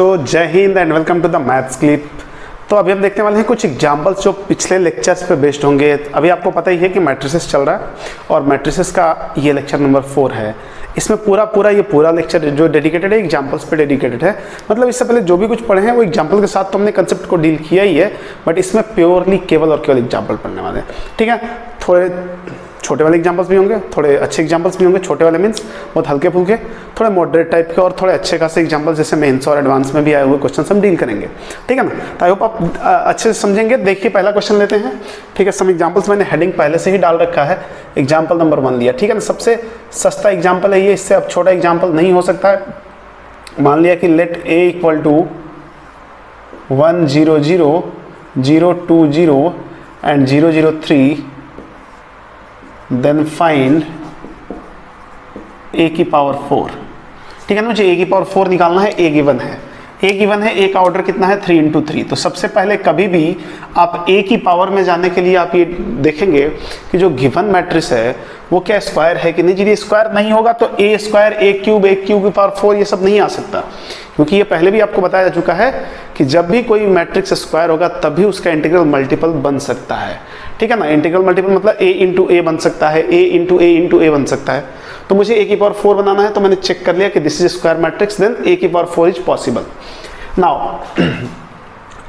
तो Jai Hind and welcome to the maths clip. तो अभी हम देखने वाले हैं कुछ एग्जांपल्स जो पिछले लेक्चर्स पे बेस्ड होंगे। अभी आपको पता ही है कि मैट्रिसेस चल रहा है और मैट्रिसेस का ये लेक्चर नंबर 4 है। इसमें पूरा लेक्चर जो डेडिकेटेड है एग्जांपल्स पे डेडिकेटेड है। मतलब इससे पहले जो भी कुछ पढ़े हैं वो एग्जांपल के साथ तो हमने कंसेप्ट को डील किया ही है, बट इसमें प्योरली केवल और केवल एग्जांपल पढ़ने वाले हैं। ठीक है, थोड़े छोटे वाले एग्जांपल्स भी होंगे, थोड़े अच्छे एग्जांपल्स भी होंगे। छोटे वाले मीन्स बहुत हल्के फुल्के, थोड़े मॉडरेट टाइप के और थोड़े अच्छे खासे एग्जांपल्स जैसे मेंस और एडवांस में भी आए हुए क्वेश्चन हम डील करेंगे। ठीक है ना, तो आई होप आप अच्छे से समझेंगे। देखिए पहला क्वेश्चन लेते हैं। ठीक है, सम एग्जांपल्स मैंने हेडिंग पहले से ही डाल रखा है, एग्जाम्पल नंबर 1 लिया। ठीक है ना, सबसे सस्ता एग्जाम्पल है ये, इससे अब छोटा एग्जाम्पल नहीं हो सकता है। मान लिया कि let A equal to 1 0 0 0 2 0 and 0 0 3, then find a की पावर 4। ठीक है ना, मुझे a की पावर 4 निकालना है। a गिवन है, a का ऑर्डर कितना है 3 × 3। तो सबसे पहले कभी भी आप a की पावर में जाने के लिए आप ये देखेंगे कि जो गिवन मैट्रिक्स है वो क्या स्क्वायर है कि नहीं। यदि स्क्वायर नहीं होगा तो a स्क्वायर a क्यूब की पावर 4 ये सब नहीं आ सकता, क्योंकि ये पहले भी आपको बताया जा चुका है कि जब भी कोई मैट्रिक्स स्क्वायर होगा तभी उसका इंटीग्रल मल्टीपल बन सकता है। ठीक है ना, इंटीग्रल मल्टीपल मतलब a × a बन सकता है, a × a बन सकता है। तो मुझे a की पावर 4 बनाना है, तो मैंने चेक कर लिया कि this is square matrix, then a की पावर 4 इज पॉसिबल। नाउ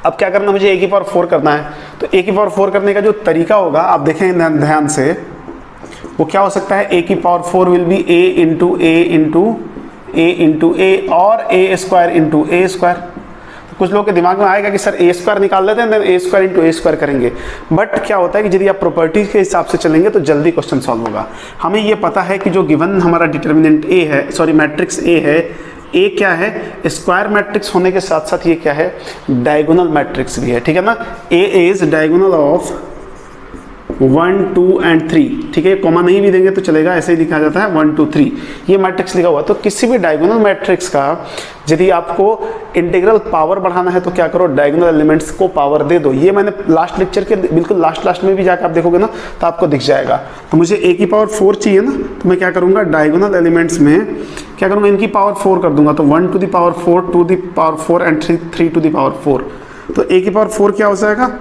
अब क्या करना, मुझे a की पावर 4 करना है। तो a की पावर 4 करने का जो तरीका होगा आप देखें ध्यान से, वो क्या हो सकता है। a की power 4 will be a × a और a स्क्वायर × a स्क्वायर। कुछ लोगों के दिमाग में आएगा कि सर a स्क्वायर निकाल लेते हैं, then a square × a square करेंगे। बट क्या होता है कि यदि आप प्रॉपर्टीज के हिसाब से चलेंगे तो जल्दी क्वेश्चन सॉल्व होगा। हमें ये पता है कि जो गिवन हमारा डिटर्मिनेंट a है, सॉरी मैट्रिक्स a है, a क्या है स्क्वायर मैट्रिक्स होने के साथ साथ ये क्या है डायगोनल मैट्रिक्स भी है। ठीक है ना, a is diagonal of 1 2 and 3। ठीक है, कॉमा नहीं भी देंगे तो चलेगा, ऐसे ही लिखा जाता है 1 2 3, ये मैट्रिक्स लिखा हुआ। तो किसी भी डायगोनल मैट्रिक्स का यदि आपको इंटीग्रल पावर बढ़ाना है तो क्या करो, डायगोनल एलिमेंट्स को पावर दे दो। ये मैंने लास्ट लेक्चर के बिल्कुल लास्ट में भी जाकर आप देखोगे ना तो आपको दिख जाएगा। तो मुझे a की पावर 4 चाहिए ना, तो मैं क्या करूँगा डायगोनल एलिमेंट्स में क्या करूँगा, इनकी पावर 4 कर दूंगा। तो 1 to the power 4 2 to the power 4 and 3 to the power 4। तो a की पावर 4 क्या हो जाएगा,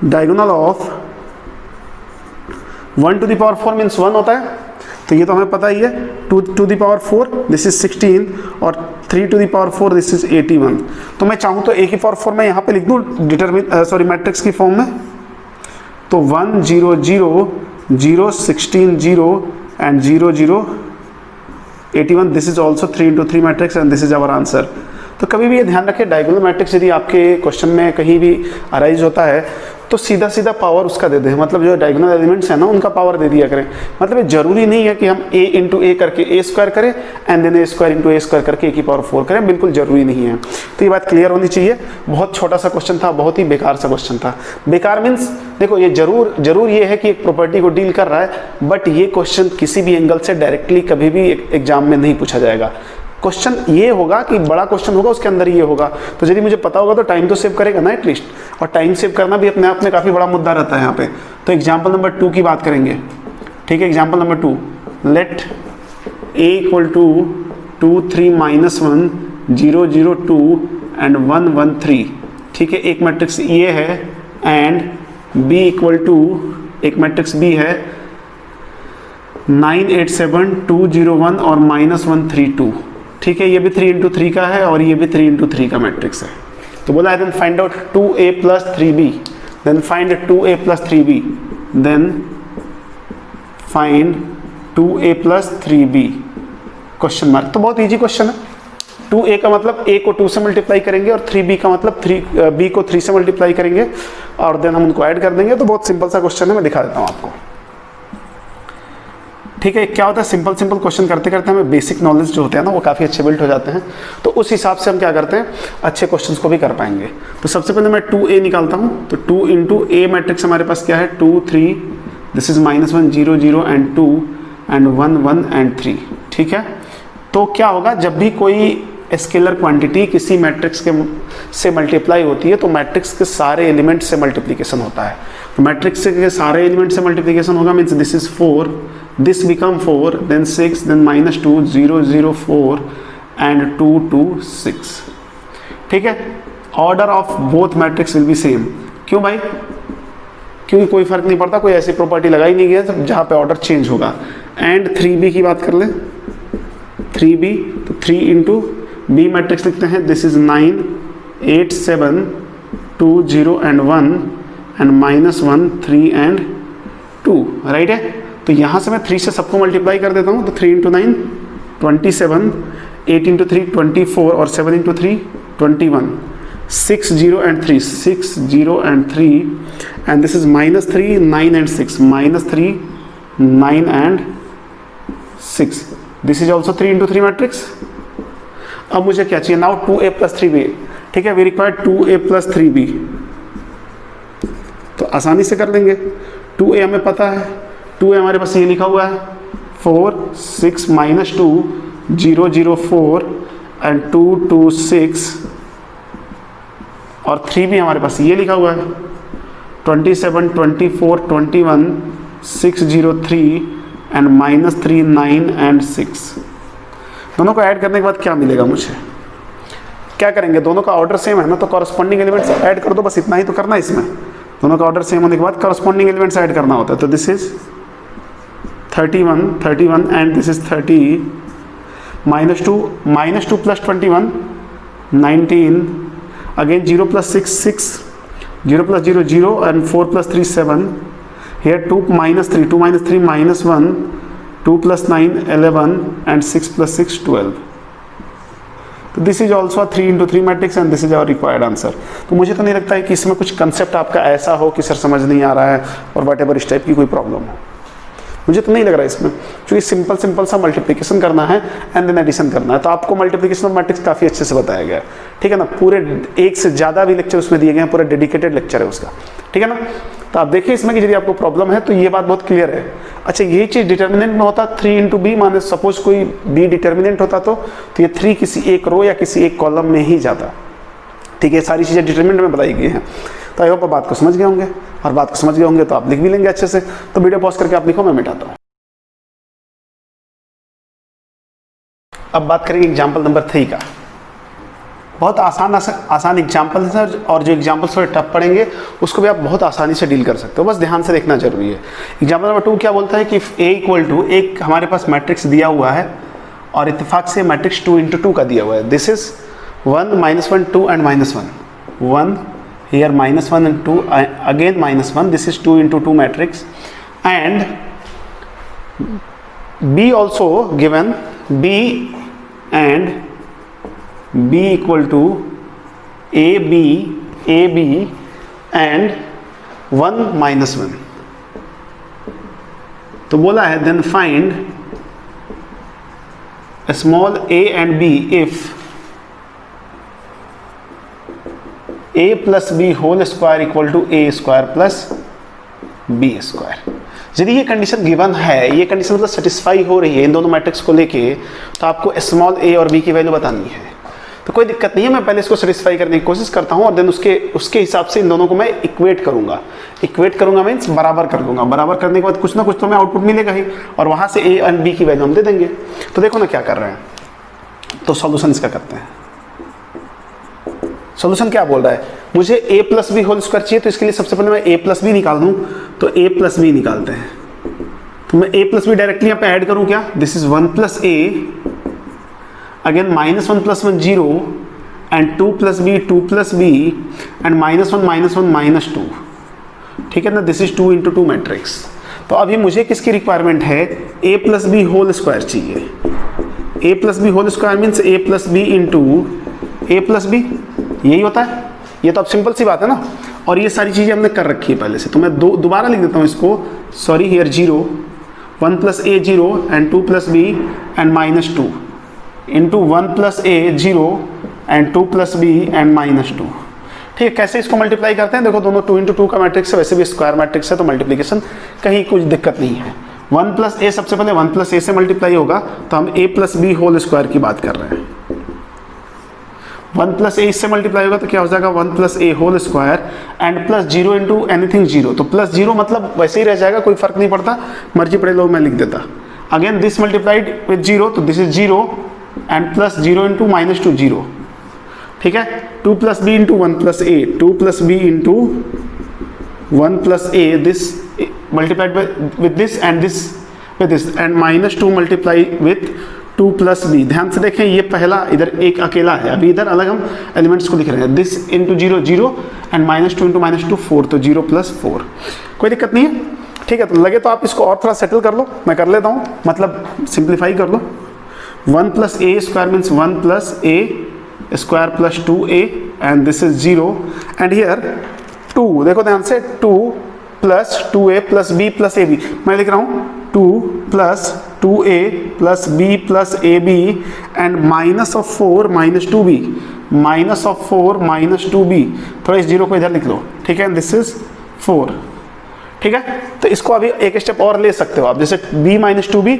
diagonal of 1 to the power 4 means 1 होता है, तो ये तो हमें पता ही है। 2 to the power 4 this is 16 और 3 to the power 4 this is 81। तो मैं चाहूँ तो a की पावर 4 मैं यहाँ पे लिख दूँ मैट्रिक्स की फॉर्म में। तो 1 0 0 0 16 0 and 0 0 81, this is also 3 × 3 matrix and this is our answer. तो कभी भी ये ध्यान रखें, डायगोनल मैट्रिक्स यदि आपके क्वेश्चन में कहीं भी अराइज होता है तो सीधा पावर उसका दे दें, मतलब जो डायगोनल एलिमेंट्स है ना उनका पावर दे दिया करें। मतलब ये जरूरी नहीं है कि हम a × a करके a स्क्वायर करें and then a square × a square करके a की पावर 4 करें, बिल्कुल जरूरी नहीं है। तो ये बात क्लियर होनी चाहिए। बहुत छोटा सा क्वेश्चन था, बहुत ही बेकार सा क्वेश्चन था। बेकार मीन्स देखो ये जरूर ये है कि एक प्रॉपर्टी को डील कर रहा है, बट ये क्वेश्चन किसी भी एंगल से डायरेक्टली कभी भी एग्जाम में नहीं पूछा जाएगा। क्वेश्चन ये होगा कि बड़ा क्वेश्चन होगा उसके अंदर ये होगा, तो यदि मुझे पता होगा तो टाइम तो सेव करेगा ना एटलीस्ट, और टाइम सेव करना भी अपने आप में काफ़ी बड़ा मुद्दा रहता है यहाँ पे। तो एग्जाम्पल नंबर 2 की बात करेंगे। ठीक है, example number 2, let a equal to 2 3 -1 0 0 2 and 1 1 3। ठीक है, एक मैट्रिक्स ये है एंड b इक्वल टू एक मैट्रिक्स b है 9 8 7 2 0 1 और -1 3 2। ठीक है, ये भी 3 × 3 का है और ये भी 3 × 3 का मैट्रिक्स है। तो बोला है then find out 2a + 3b, then find 2a + 3b, then find 2a + 3b question mark. तो बहुत इजी क्वेश्चन है। 2a का मतलब a को 2 से मल्टीप्लाई करेंगे और 3b का मतलब b को 3 से मल्टीप्लाई करेंगे और देन हम उनको ऐड कर देंगे। तो बहुत सिंपल सा क्वेश्चन है, मैं दिखा देता हूँ आपको। ठीक है, क्या होता है सिंपल क्वेश्चन करते करते हमें बेसिक नॉलेज जो होते हैं ना वो काफ़ी अच्छे बिल्ड हो जाते हैं। तो उस हिसाब से हम क्या करते हैं, अच्छे क्वेश्चंस को भी कर पाएंगे। तो सबसे पहले मैं 2a निकालता हूँ। तो 2 × a मैट्रिक्स हमारे पास क्या है 2 3, this is -1 0 0 and 2 and 1 1 and 3। ठीक है, तो क्या होगा जब भी कोई स्केलर क्वांटिटी किसी मैट्रिक्स के से मल्टीप्लाई होती है तो मैट्रिक्स के सारे एलिमेंट से मल्टीप्लिकेशन होता है। तो मैट्रिक्स के सारे एलिमेंट से मल्टीप्लिकेशन होगा means this is 4, this become 4, then 6, then -2 0 0 4 and 2 2 6। ठीक है, order of both matrix will be same. क्यों भाई? क्योंकि कोई फर्क नहीं पड़ता, कोई ऐसी प्रॉपर्टी लगाई नहीं गई जहाँ पे ऑर्डर चेंज होगा। एंड 3b की बात कर ले, 3b तो 3 इंटू बी मैट्रिक्स लिखते हैं, this is 9 8 7 2 0 and 1 and -1 3 and 2, right है। तो यहाँ से मैं 3 से सबको मल्टीप्लाई कर देता हूँ, तो 3 इंटू 9 27, 8 इंटू 3 24 और 7 into 3 21, 6 0 and 3, 6 0 and 3 and this is -3 9 and 6, -3 9 and 6, this is also 3 into 3 matrix। अब मुझे क्या चाहिए? नाउ 2a plus 3b, ठीक है, we require 2a plus 3b, तो आसानी से कर लेंगे। 2a हमें पता है, 2a हमारे पास ये लिखा हुआ है 4 6 -2 0 0 4 एंड 2 2 6 और 3b हमारे पास ये लिखा हुआ है 27 24 21 6 0 3 एंड -3 9 एंड 6। दोनों को ऐड करने के बाद क्या मिलेगा मुझे? क्या करेंगे? दोनों का ऑर्डर सेम है ना, तो कॉरस्पॉन्डिंग एलिमेंट्स ऐड कर दो, बस इतना ही तो करना है इसमें। दोनों का ऑर्डर सेम होने के बाद कॉरस्पॉन्डिंग एलिमेंट्स ऐड करना होता है। तो this is 31 and this is 30, -2 plus 21 19, again 0 plus 6 6, 0 plus 0 0 and 4 plus 3 7, here 2 minus 3 -1, 2 plus 9 11 and 6 plus 6 12। तो this is also 3 into 3 matrix and this is our required answer. तो मुझे तो नहीं लगता है कि इसमें कुछ कंसेप्ट आपका ऐसा हो कि सर समझ नहीं आ रहा है और वट एवर इस टाइप की कोई प्रॉब्लम हो, मुझे तो नहीं लग रहा है इसमें, क्योंकि सिंपल सा मल्टीप्लिकेशन करना है एंड देन एडिशन करना है। तो आपको मल्टीप्लिकेशन ऑफ मैट्रिक्स काफ़ी अच्छे से बताया गया है, ठीक है ना। पूरे एक से ज़्यादा भी लेक्चर उसमें दिए गए हैं, पूरा डेडिकेटेड लेक्चर है उसका, ठीक है ना। तो आप देखिए इसमें कि यदि आपको प्रॉब्लम है तो ये बात बहुत क्लियर है। अच्छा, ये चीज़ डिटर्मिनेंट में होता 3 इंटू बी, माने सपोज कोई बी डिटर्मिनेंट होता तो ये 3 किसी एक रो या किसी एक कॉलम में ही जाता, ठीक है। सारी चीज़ें डिटर्मिनेंट में बताई गई हैं। तो आई होप बात को समझ गए होंगे, और बात को समझ गए होंगे तो आप लिख भी लेंगे अच्छे से। तो वीडियो पॉज करके आप लिखो, मैं मिटाता हूँ। अब बात करेंगे एग्जाम्पल नंबर 3 का। बहुत आसान एग्जाम्पल है सर, और जो एग्जाम्पल्स थोड़े टफ पड़ेंगे उसको भी आप बहुत आसानी से डील कर सकते हो, बस ध्यान से देखना जरूरी है। एग्जाम्पल नंबर 2 क्या बोलता है कि ए इक्वल टू, एक हमारे पास मैट्रिक्स दिया हुआ है और इत्तेफाक से मैट्रिक्स 2 into 2 का दिया हुआ है। This is 1 -1 2 and -1, 1 here -1 and 2 again -1, this is 2 into 2 matrix, and B also given, B and B equal to AB and 1 -1। तो बोला है then find small a and b if a plus b whole square equal to a square plus b square। यदि ये condition given है, ये condition मतलब satisfy हो रही है इन दोनों मैट्रिक्स को लेके, तो आपको स्मॉल a और b की वैल्यू बतानी है। तो कोई दिक्कत नहीं है, मैं पहले इसको सेटिस्फाई करने की कोशिश करता हूँ और देन उसके हिसाब से इन दोनों को मैं इक्वेट करूंगा मीन्स बराबर कर दूंगा। बराबर करने के बाद कुछ ना कुछ तो मैं आउटपुट मिलेगा ही, और वहाँ से a और b की वैल्यू हम दे देंगे। तो देखो ना क्या कर रहे हैं, तो सॉल्यूशन इसका करते हैं। सॉल्यूशन क्या बोल रहा है, मुझे a plus B whole square चाहिए, तो इसके लिए सबसे पहले मैं a प्लस बी निकाल दूँ। तो a प्लस बी निकालते हैं, तो मैं a प्लस बी डायरेक्टली यहाँ पे ऐड करूँ क्या? This is 1 plus a, again -1 + 1 0 and 2 + b 2 + b and -1 -2, ठीक है ना। This is 2 into 2 matrix. तो अभी मुझे किसकी रिक्वायरमेंट है? a plus B whole square चाहिए। a plus B whole square means a plus B into a plus B, यही होता है। ये तो अब सिंपल सी बात है ना, और ये सारी चीज़ें हमने कर रखी है पहले से। तो मैं दोबारा लिख देता हूँ इसको, sorry here 0 1 + a 0 and 2 + b and -2 into 1 + a 0 and 2 + b and -2। ठीक है, कैसे इसको मल्टीप्लाई करते हैं? देखो दोनों 2 into 2 का मैट्रिक्स है, वैसे भी स्क्वायर मैट्रिक्स है, तो मल्टीप्लिकेशन कहीं कुछ दिक्कत नहीं है। 1 + a सबसे पहले 1 + a से मल्टीप्लाई होगा, तो हम a + b होल स्क्वायर की बात कर रहे हैं। 1 + a इससे मल्टीप्लाई होगा तो क्या हो जाएगा? 1 + a whole square and +0 into anything 0। तो +0 मतलब वैसे ही रह जाएगा, कोई फर्क नहीं पड़ता, मर्जी पड़े लो मैं लिख देता। अगेन दिस मल्टीप्लाइड विद 0, तो दिस इज 0 एंड +0 into -2 0। ठीक है, 2 plus B into 1 plus A, 2 plus B into 1 plus A, this multiplied with this and this with this, and -2 multiply with 2 plus B. ध्यान से देखें, ये पहला इधर एक अकेला है, अभी इधर अलग हम एलिमेंट्स को लिख रहे हैं। दिस इंटू 0 0 एंड -2 इंटू -2 4, तो 0 प्लस 4। कोई दिक्कत नहीं है, ठीक है। तो लगे तो आप इसको और थोड़ा सेटल कर लो, मैं कर लेता हूँ, मतलब सिंप्लीफाई कर लो। 1 plus A square means 1 plus A square plus 2a and this is 0 and here 2, देखो ध्यान से, 2 plus 2a plus b plus ab, मैं लिख रहा हूँ 2 plus 2a plus b plus ab and minus of 4 minus 2b, minus of 4 minus 2b, थोड़ा इस 0 को इधर लिख लो, ठीक है। दिस इज 4, ठीक है। तो इसको अभी एक स्टेप और ले सकते हो आप, जैसे b minus 2b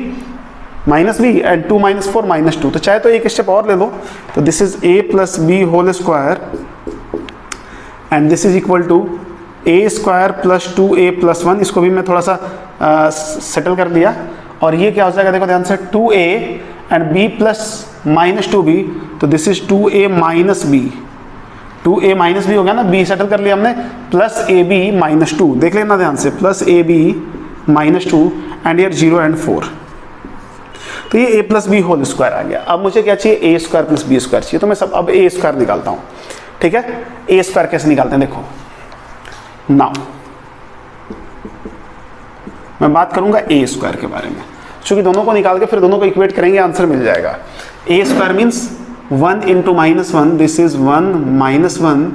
minus B and 2 minus 4 minus 2, तो चाहे तो एक स्टेप और ले लो। तो this is a plus B whole square and this is equal to A square plus 2a plus 1, इसको भी मैं थोड़ा सा सेटल कर दिया। और ये क्या हो जाएगा, देखो ध्यान से, 2a and b plus minus 2b, तो this is 2a minus b, 2a minus b हो गया ना, b सेटल कर लिया हमने, प्लस ab माइनस 2, देख लेना ध्यान से, plus ab minus 2 and here 0 and 4, तो ये a plus B whole square आ गया। अब मुझे क्या चाहिए, a square plus B square चाहिए, तो मैं सब अब a स्क्वायर निकालता हूँ, ठीक है। a स्क्वायर कैसे निकालते हैं, देखो नाउ मैं बात करूंगा a स्क्वायर के बारे में, क्योंकि दोनों को निकाल के फिर दोनों को इक्वेट करेंगे, आंसर मिल जाएगा। a square means 1 into -1, this is 1 -1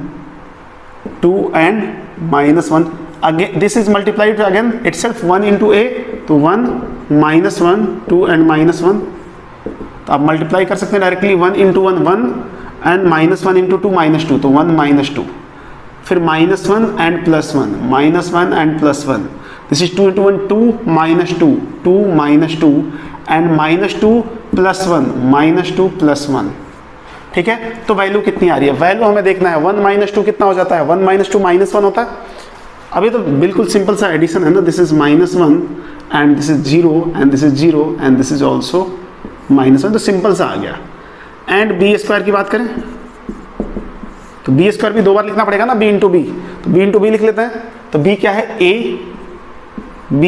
2 and -1, again this is multiplied again itself 1 into a, तो 1 -1 2 एंड -1, तो आप मल्टीप्लाई कर सकते हैं डायरेक्टली, 1 इंटू 1 1 एंड -1 इंटू 2 -2, तो 1 -2, फिर -1 and +1, -1 and +1, this is 2 into 1 2 -2 2 -2 and -2 +1 -2 +1, ठीक है। तो वैल्यू कितनी आ रही है, वैल्यू हमें देखना है। 1 -2 कितना हो जाता है, 1 -2 -1 होता है। अभी तो बिल्कुल सिंपल सा एडिशन है ना, this is -1 and this is 0 and this is 0 and this is also -1, तो सिंपल सा आ गया। एंड बी स्क्वायर की बात करें तो बी स्क्वायर भी 2 बार लिखना पड़ेगा ना, b इंटू बी, तो b इंटू बी लिख लेते हैं। तो b क्या है, a b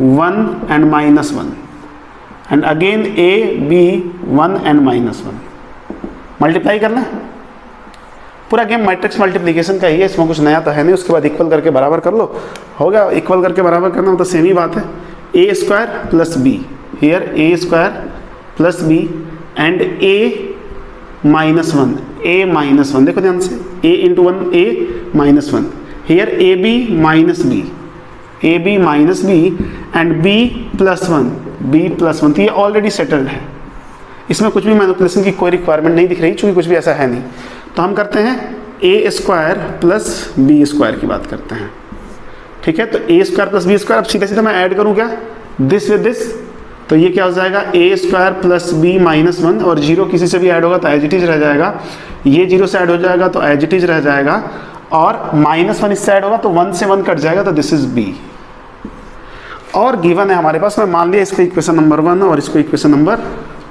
1 and -1 and again a b 1 and -1, multiply करना, पूरा गेम मैट्रिक्स मल्टीप्लिकेशन का ही है, इसमें कुछ नया तो है नहीं। उसके बाद इक्वल करके बराबर कर लो, हो गया। इक्वल करके बराबर करना मतलब सेम ही बात है, a square plus B, here a square plus B and a -1, देखो ध्यान से, a into 1 a -1, here a b minus B, a b minus B and b +1, तो ये ऑलरेडी सेटल्ड है, इसमें कुछ भी मैनिपुलेशन की कोई रिक्वायरमेंट नहीं दिख रही, क्योंकि कुछ भी ऐसा है नहीं। तो हम करते हैं a square plus B square की बात करते हैं, ठीक है। तो a square plus B square, अब सीधा सीधा मैं ऐड करूँ क्या, दिस विद दिस, तो ये क्या हो जाएगा, a स्क्वायर प्लस बी -1, और 0 किसी से भी ऐड होगा तो एज इट इज रह जाएगा, ये 0 से ऐड हो जाएगा तो एज इट इज रह जाएगा, और -1 इससे ऐड होगा तो 1 से 1 कट जाएगा, तो दिस इज b। और गिवन है हमारे पास, मैं मान लिया इसको इक्वेशन नंबर 1 और इसको इक्वेशन नंबर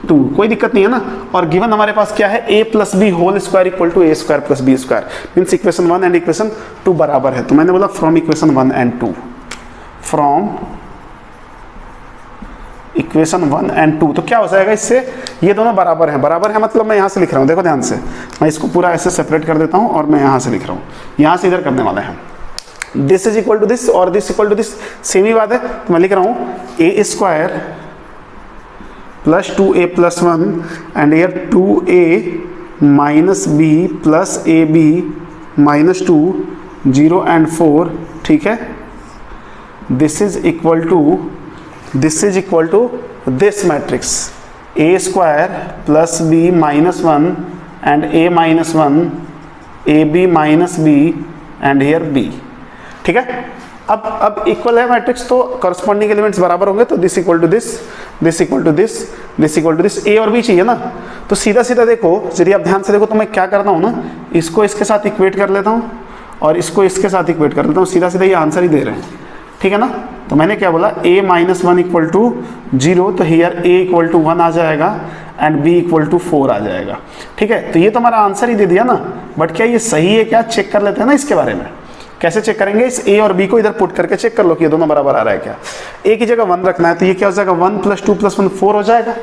2, कोई दिक्कत नहीं है ना। और गिवन हमारे पास क्या है, a plus B whole square equal to a square plus B square, means equation 1 and equation 2 बराबर है। तो मैंने बोला from equation 1 and 2, from equation 1 and 2, तो क्या हो जाएगा इससे, ये दोनों बराबर हैं। बराबर है मतलब मैं यहाँ से लिख रहा हूँ, देखो ध्यान से, मैं इसको पूरा ऐसे सेपरेट कर देता हूँ और मैं यहाँ से लिख रहा हूँ, यहाँ से इधर करने वाले हैं। This is equal to this और this equal to this, same ही बात है। तो मैं लिख रहा हूँ a square plus 2a plus 1 and here 2a minus B plus A B minus 2 0 and 4, ठीक है। This is equal to this matrix a square plus b minus 1 and a minus 1 A B minus B and here b, ठीक है। अब equal है matrix, तो corresponding elements बराबर होंगे, तो this equal to this, this equal to this, this equal to this, A और B चाहिए ना। तो सीधा सीधा देखो, यदि आप ध्यान से देखो तो मैं क्या करता हूँ ना, इसको इसके साथ इक्वेट कर लेता हूँ और इसको इसके साथ इक्वेट कर लेता हूँ, सीधा सीधा ये आंसर ही दे रहे हैं, ठीक है ना। तो मैंने क्या बोला, a -1 इक्वल टू 0, तो हियर a इक्वल टू 1 आ जाएगा एंड b इक्वल टू 4 आ जाएगा। ठीक है, तो ये तो हमारा आंसर ही दे दिया ना, बट क्या ये सही है क्या, चेक कर लेते हैं ना इसके बारे में। कैसे चेक करेंगे, इस a और b को इधर पुट करके चेक कर लो कि ये दोनों बराबर आ रहा है क्या। a की जगह 1 रखना है तो ये क्या हो जाएगा, 1 + 2 + 1 4 हो जाएगा।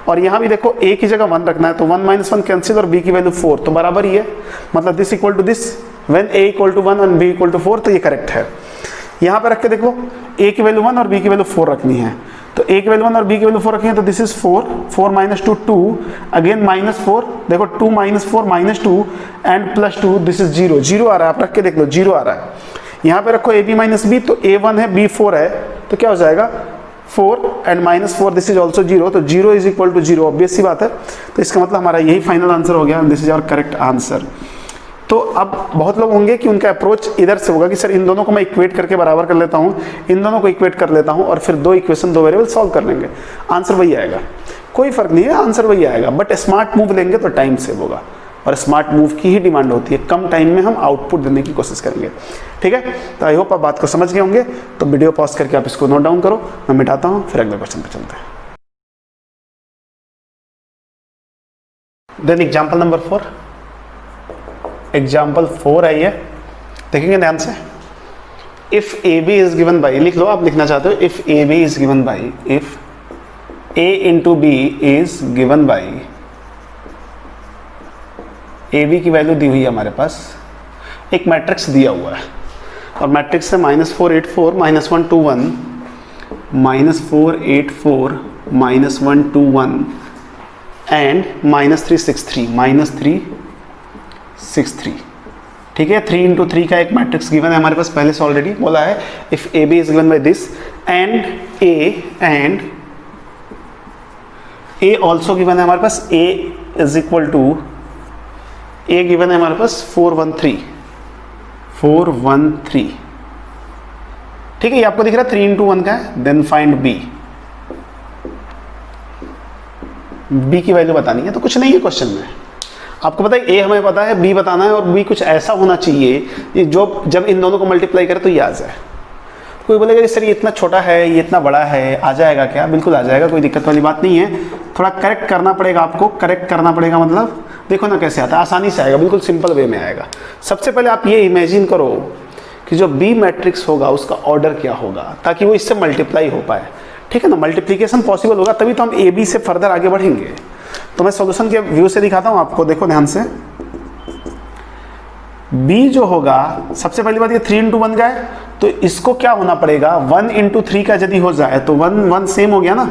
और यहाँ भी देखो a की जगह 1 रखना है तो 1 - 1 कैंसिल और b की वैल्यू 4, तो बराबर ही है। मतलब this equal to this when a equal to 1 and b equal to 4, तो ये करेक्ट है। यहाँ पे रख के देखो, a की वैल्यू 1 और b की वैल्यू 4 रखनी है, तो a की वैल्यू 1 और b की वैल्यू 4 रखनी है, तो दिस इज 4 - 2 2 अगेन -4, देखो 2 - 4 - 2 एंड +2, दिस इज 0 0 आ रहा है, आप रख के देख लो 0 आ रहा है। यहाँ पे रखो ab - b, तो a 1 है b 4 है, तो क्या हो जाएगा 4 एंड -4, दिस इज ऑल्सो 0, तो 0 इज इक्वल टू 0, ऑब्वियस सी बात है। तो इसका मतलब हमारा यही फाइनल आंसर हो गया, this is our correct answer. तो अब बहुत लोग होंगे कि उनका अप्रोच इधर से होगा कि सर इन दोनों को मैं इक्वेट करके बराबर कर लेता हूँ, इन दोनों को इक्वेट कर लेता हूँ और फिर 2 इक्वेशन 2 वेरिएबल सॉल्व कर लेंगे, आंसर वही आएगा। कोई फर्क नहीं है, आंसर वही आएगा, बट स्मार्ट मूव लेंगे तो टाइम सेव होगा, और स्मार्ट मूव की ही डिमांड होती है, कम टाइम में हम आउटपुट देने की कोशिश करेंगे। ठीक है, तो आई होप आप बात को समझ गए होंगे। तो वीडियो पॉज करके आप इसको नोट डाउन करो, मैं मिटाता हूँ, फिर अगले क्वेश्चन पे चलते हैं। देन एग्जाम्पल नंबर 4, एग्जाम्पल 4 है ये, देखेंगे ध्यान से। If A B is given by, लिख लो आप लिखना चाहते हो, if A B is given by, if A into B is given by, A B की वैल्यू दी हुई है हमारे पास, एक मैट्रिक्स दिया हुआ है और मैट्रिक्स है -4 8 4 -1 2 1 -4 8 4 -1 2 1 एंड -3 6 3 ठीक है। 3 × 3 का एक मैट्रिक्स गिवन है हमारे पास, पहले से ऑलरेडी बोला है। If A B is given by this and A also given है हमारे पास, A is equal to, A given है हमारे पास 4 1 3 ठीक है, ये आपको दिख रहा है 3 × 1 का है। देन फाइंड बी, बी की वैल्यू बतानी है, तो कुछ नहीं है क्वेश्चन में, आपको पता है ए हमें पता है, बी बताना है, और बी कुछ ऐसा होना चाहिए जो जब इन दोनों को मल्टीप्लाई करे तो ये आ जाए। कोई बोलेगा सर ये इतना छोटा है, ये इतना बड़ा है, आ जाएगा क्या? बिल्कुल आ जाएगा, कोई दिक्कत वाली बात नहीं है। थोड़ा करेक्ट करना पड़ेगा आपको, करेक्ट करना पड़ेगा मतलब देखो ना कैसे आता है, आसानी से आएगा, बिल्कुल सिंपल वे में आएगा। सबसे पहले आप ये इमेजिन करो कि जो बी मैट्रिक्स होगा उसका ऑर्डर क्या होगा, ताकि वो इससे मल्टीप्लाई हो पाए। ठीक है ना, मल्टीप्लीकेशन पॉसिबल होगा तभी तो हम ए बी से फर्दर आगे बढ़ेंगे। तो मैं सॉल्यूशन के व्यू से दिखाता हूं आपको, देखो ध्यान से। b जो होगा, सबसे पहली बात ये 3 × 1 का है, तो इसको क्या होना पड़ेगा, 1 × 3 का यदि हो जाए तो 1 1 सेम हो गया ना,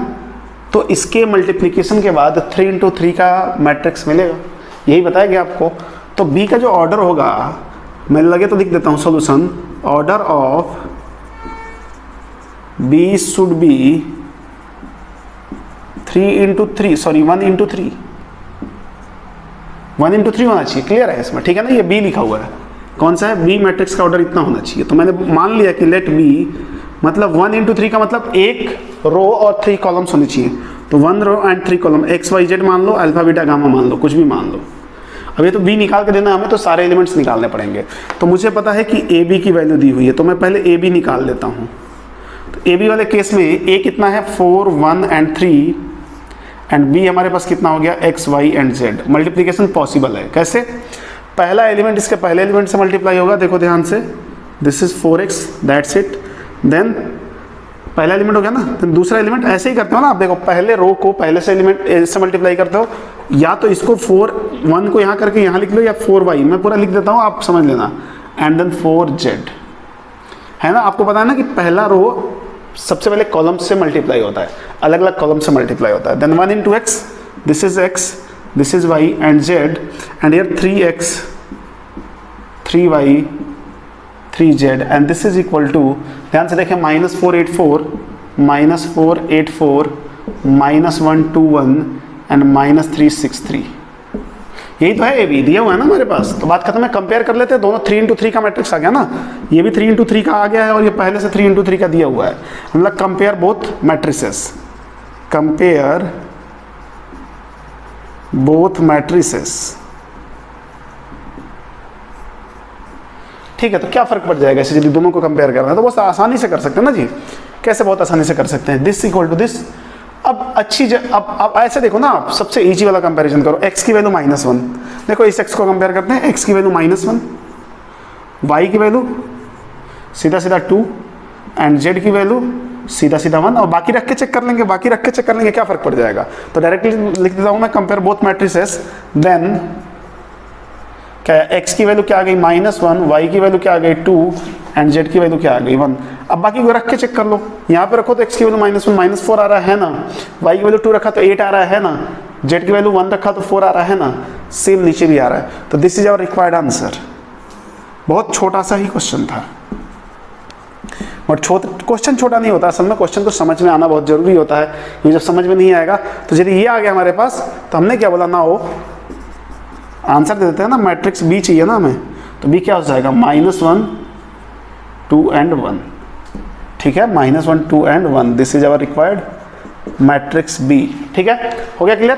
तो इसके मल्टीप्लिकेशन के बाद 3 × 3 का मैट्रिक्स मिलेगा, यही बताया गया आपको। तो b का जो ऑर्डर होगा, मैं लगे तो लिख देता हूं solution, order of b should be 1 × 3 1 × 3 होना चाहिए, क्लियर है इसमें, ठीक है ना। ये बी लिखा हुआ है, कौन सा है, बी मैट्रिक्स का ऑर्डर इतना होना चाहिए। तो मैंने मान लिया कि लेट बी मतलब 1 × 3 का मतलब एक रो और 3 कॉलम्स होने चाहिए, तो 1 row and 3 column, X Y Z मान लो, अल्फा बीटा गामा मान लो, कुछ भी मान लो। अब ये तो बी निकाल के देना हमें, तो सारे एलिमेंट्स निकालने पड़ेंगे। तो मुझे पता है कि ए बी की वैल्यू दी हुई है, तो मैं पहले ए बी निकाल लेता हूँ। तो ए बी वाले केस में ए कितना है, 4 1 एंड 3, एंड बी हमारे पास कितना हो गया, X Y and Z. Multiplication possible है, कैसे, पहला एलिमेंट इसके पहले एलिमेंट से मल्टीप्लाई होगा, देखो ध्यान से, this is 4x, that's it. Then पहला एलिमेंट हो गया ना, देन दूसरा एलिमेंट ऐसे ही करते हो ना आप, देखो पहले रो को पहले से एलिमेंट से मल्टीप्लाई करते हो, या तो इसको 4 1 को यहाँ करके यहाँ लिख लो, या 4y, मैं पूरा लिख देता हूँ, आप समझ लेना, एंड देन 4z, है ना। आपको पता है ना कि पहला रो सबसे पहले कॉलम से मल्टीप्लाई होता है, अलग अलग कॉलम से मल्टीप्लाई होता है। Then 1 × x, this is x, this is y and z, and here 3x 3y 3z, and this is equal to, ध्यान से देखें, -484 -484 -121 एंड -363, यही तो है, ए बी दिया हुआ है ना हमारे पास। तो बात खत्म है, कंपेयर कर लेते हैं दोनों। 3 × 3 का मैट्रिक्स आ गया ना, ये भी 3 × 3 का आ गया है, और ये पहले से 3 × 3 का दिया हुआ है, मतलब compare both matrices, compare both matrices. ठीक है, तो क्या फर्क पड़ जाएगा ऐसे यदि दोनों को कंपेयर करना है, तो बहुत आसानी से कर सकते हैं ना जी। कैसे बहुत आसानी से कर सकते हैं, दिस इक्वल टू दिस, अब अब ऐसे देखो ना, आप सबसे इजी वाला कंपैरिजन करो, x की वैल्यू -1, देखो इस x को कंपेयर करते हैं, x की वैल्यू -1, y की वैल्यू सीधा सीधा 2 एंड z की वैल्यू सीधा सीधा 1, और बाकी रख के चेक कर लेंगे, क्या फर्क पड़ जाएगा। तो डायरेक्टली लिख देता हूं मैं, कंपेयर बोथ मैट्रिसेस, देन क्या है, x की वैल्यू क्या आ गई -1, y की वैल्यू क्या आ गई 2 एंड z की वैल्यू क्या आ गई 1। अब बाकी को रख के चेक कर लो, यहाँ पे रखो तो x की वैल्यू -1 -4 आ रहा है ना, y की वैल्यू 2 रखा तो 8 आ रहा है ना, z की वैल्यू 1 रखा तो 4 आ रहा है ना, सेम नीचे भी आ रहा है। तो this is our required answer. बहुत छोटा सा ही क्वेश्चन था, बट क्वेश्चन छोटा नहीं होता असल में, क्वेश्चन को समझ में आना बहुत जरूरी होता है। ये जब समझ में नहीं आएगा तो यदि ये आ गया हमारे पास, तो हमने क्या बोला ना, वो आंसर दे देते हैं ना, मैट्रिक्स बी चाहिए ना हमें, तो बी क्या हो जाएगा -1 2 एंड 1, ठीक है, -1 2 and 1, this is our required matrix B. ठीक है, हो गया क्लियर।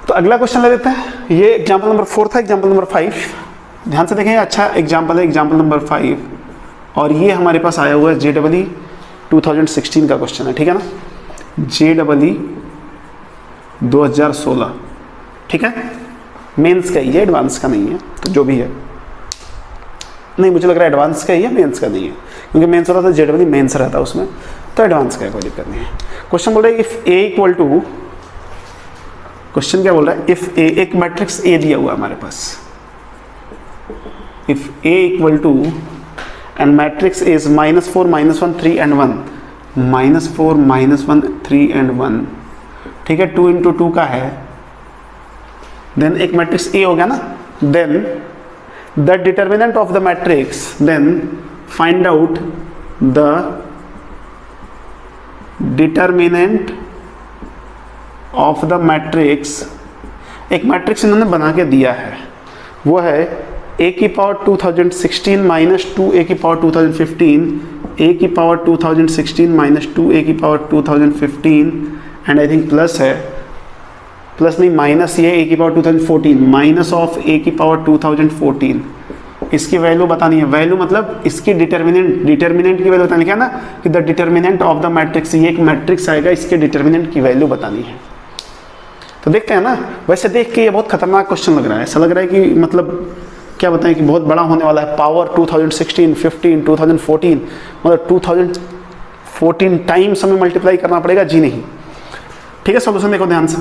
तो अगला क्वेश्चन ले लेते हैं, ये एग्जाम्पल नंबर 4 था। एग्जाम्पल नंबर 5 ध्यान से देखें, अच्छा एग्जाम्पल है, एग्जाम्पल नंबर 5, और ये हमारे पास आया हुआ है JEE 2016 का क्वेश्चन है, ठीक है ना, JEE 2016, ठीक है, मेंस का ही है, एडवांस का नहीं है, तो जो भी है, नहीं मुझे लग रहा है एडवांस का ही है, मेंस का नहीं है, क्योंकि मेंस होता था JEE मेंस रहता है उसमें, तो एडवांस का है, कोई दिक्कत नहीं है। क्वेश्चन बोल रहा है if A equal to, question क्या बोल रहा है, इफ ए, एक मैट्रिक्स ए दिया हुआ हमारे पास, if A equal to and matrix is -4 -1 3 and 1, -4 -1 3 and 1, ठीक है, 2 into 2 का है, देन एक मैट्रिक्स A हो गया ना, then the determinant of the matrix, then find out the determinant of the matrix. एक मैट्रिक्स इन्होंने बना के दिया है, वो है a की पावर 2016 माइनस 2a की पावर 2015, a की पावर 2016 माइनस 2a की power 2015 and I think plus है, प्लस नहीं माइनस, ये a की पावर 2014 माइनस ऑफ a की पावर 2014, इसकी वैल्यू बतानी है। वैल्यू मतलब इसकी डिटर्मिनेंट की वैल्यू बतानी है ना, कि the determinant of the matrix, ये एक मैट्रिक्स आएगा, इसके डिटर्मिनेंट की वैल्यू बतानी है। तो देखते हैं ना, वैसे देख के ये बहुत खतरनाक क्वेश्चन लग रहा है, ऐसा लग रहा है कि मतलब क्या बताएं कि बहुत बड़ा होने वाला है। पावर 2016 15 2014, मतलब 2014 टाइम्स हमें मल्टीप्लाई करना पड़ेगा, जी नहीं। ठीक है, सॉल्यूशन देखो ध्यान से,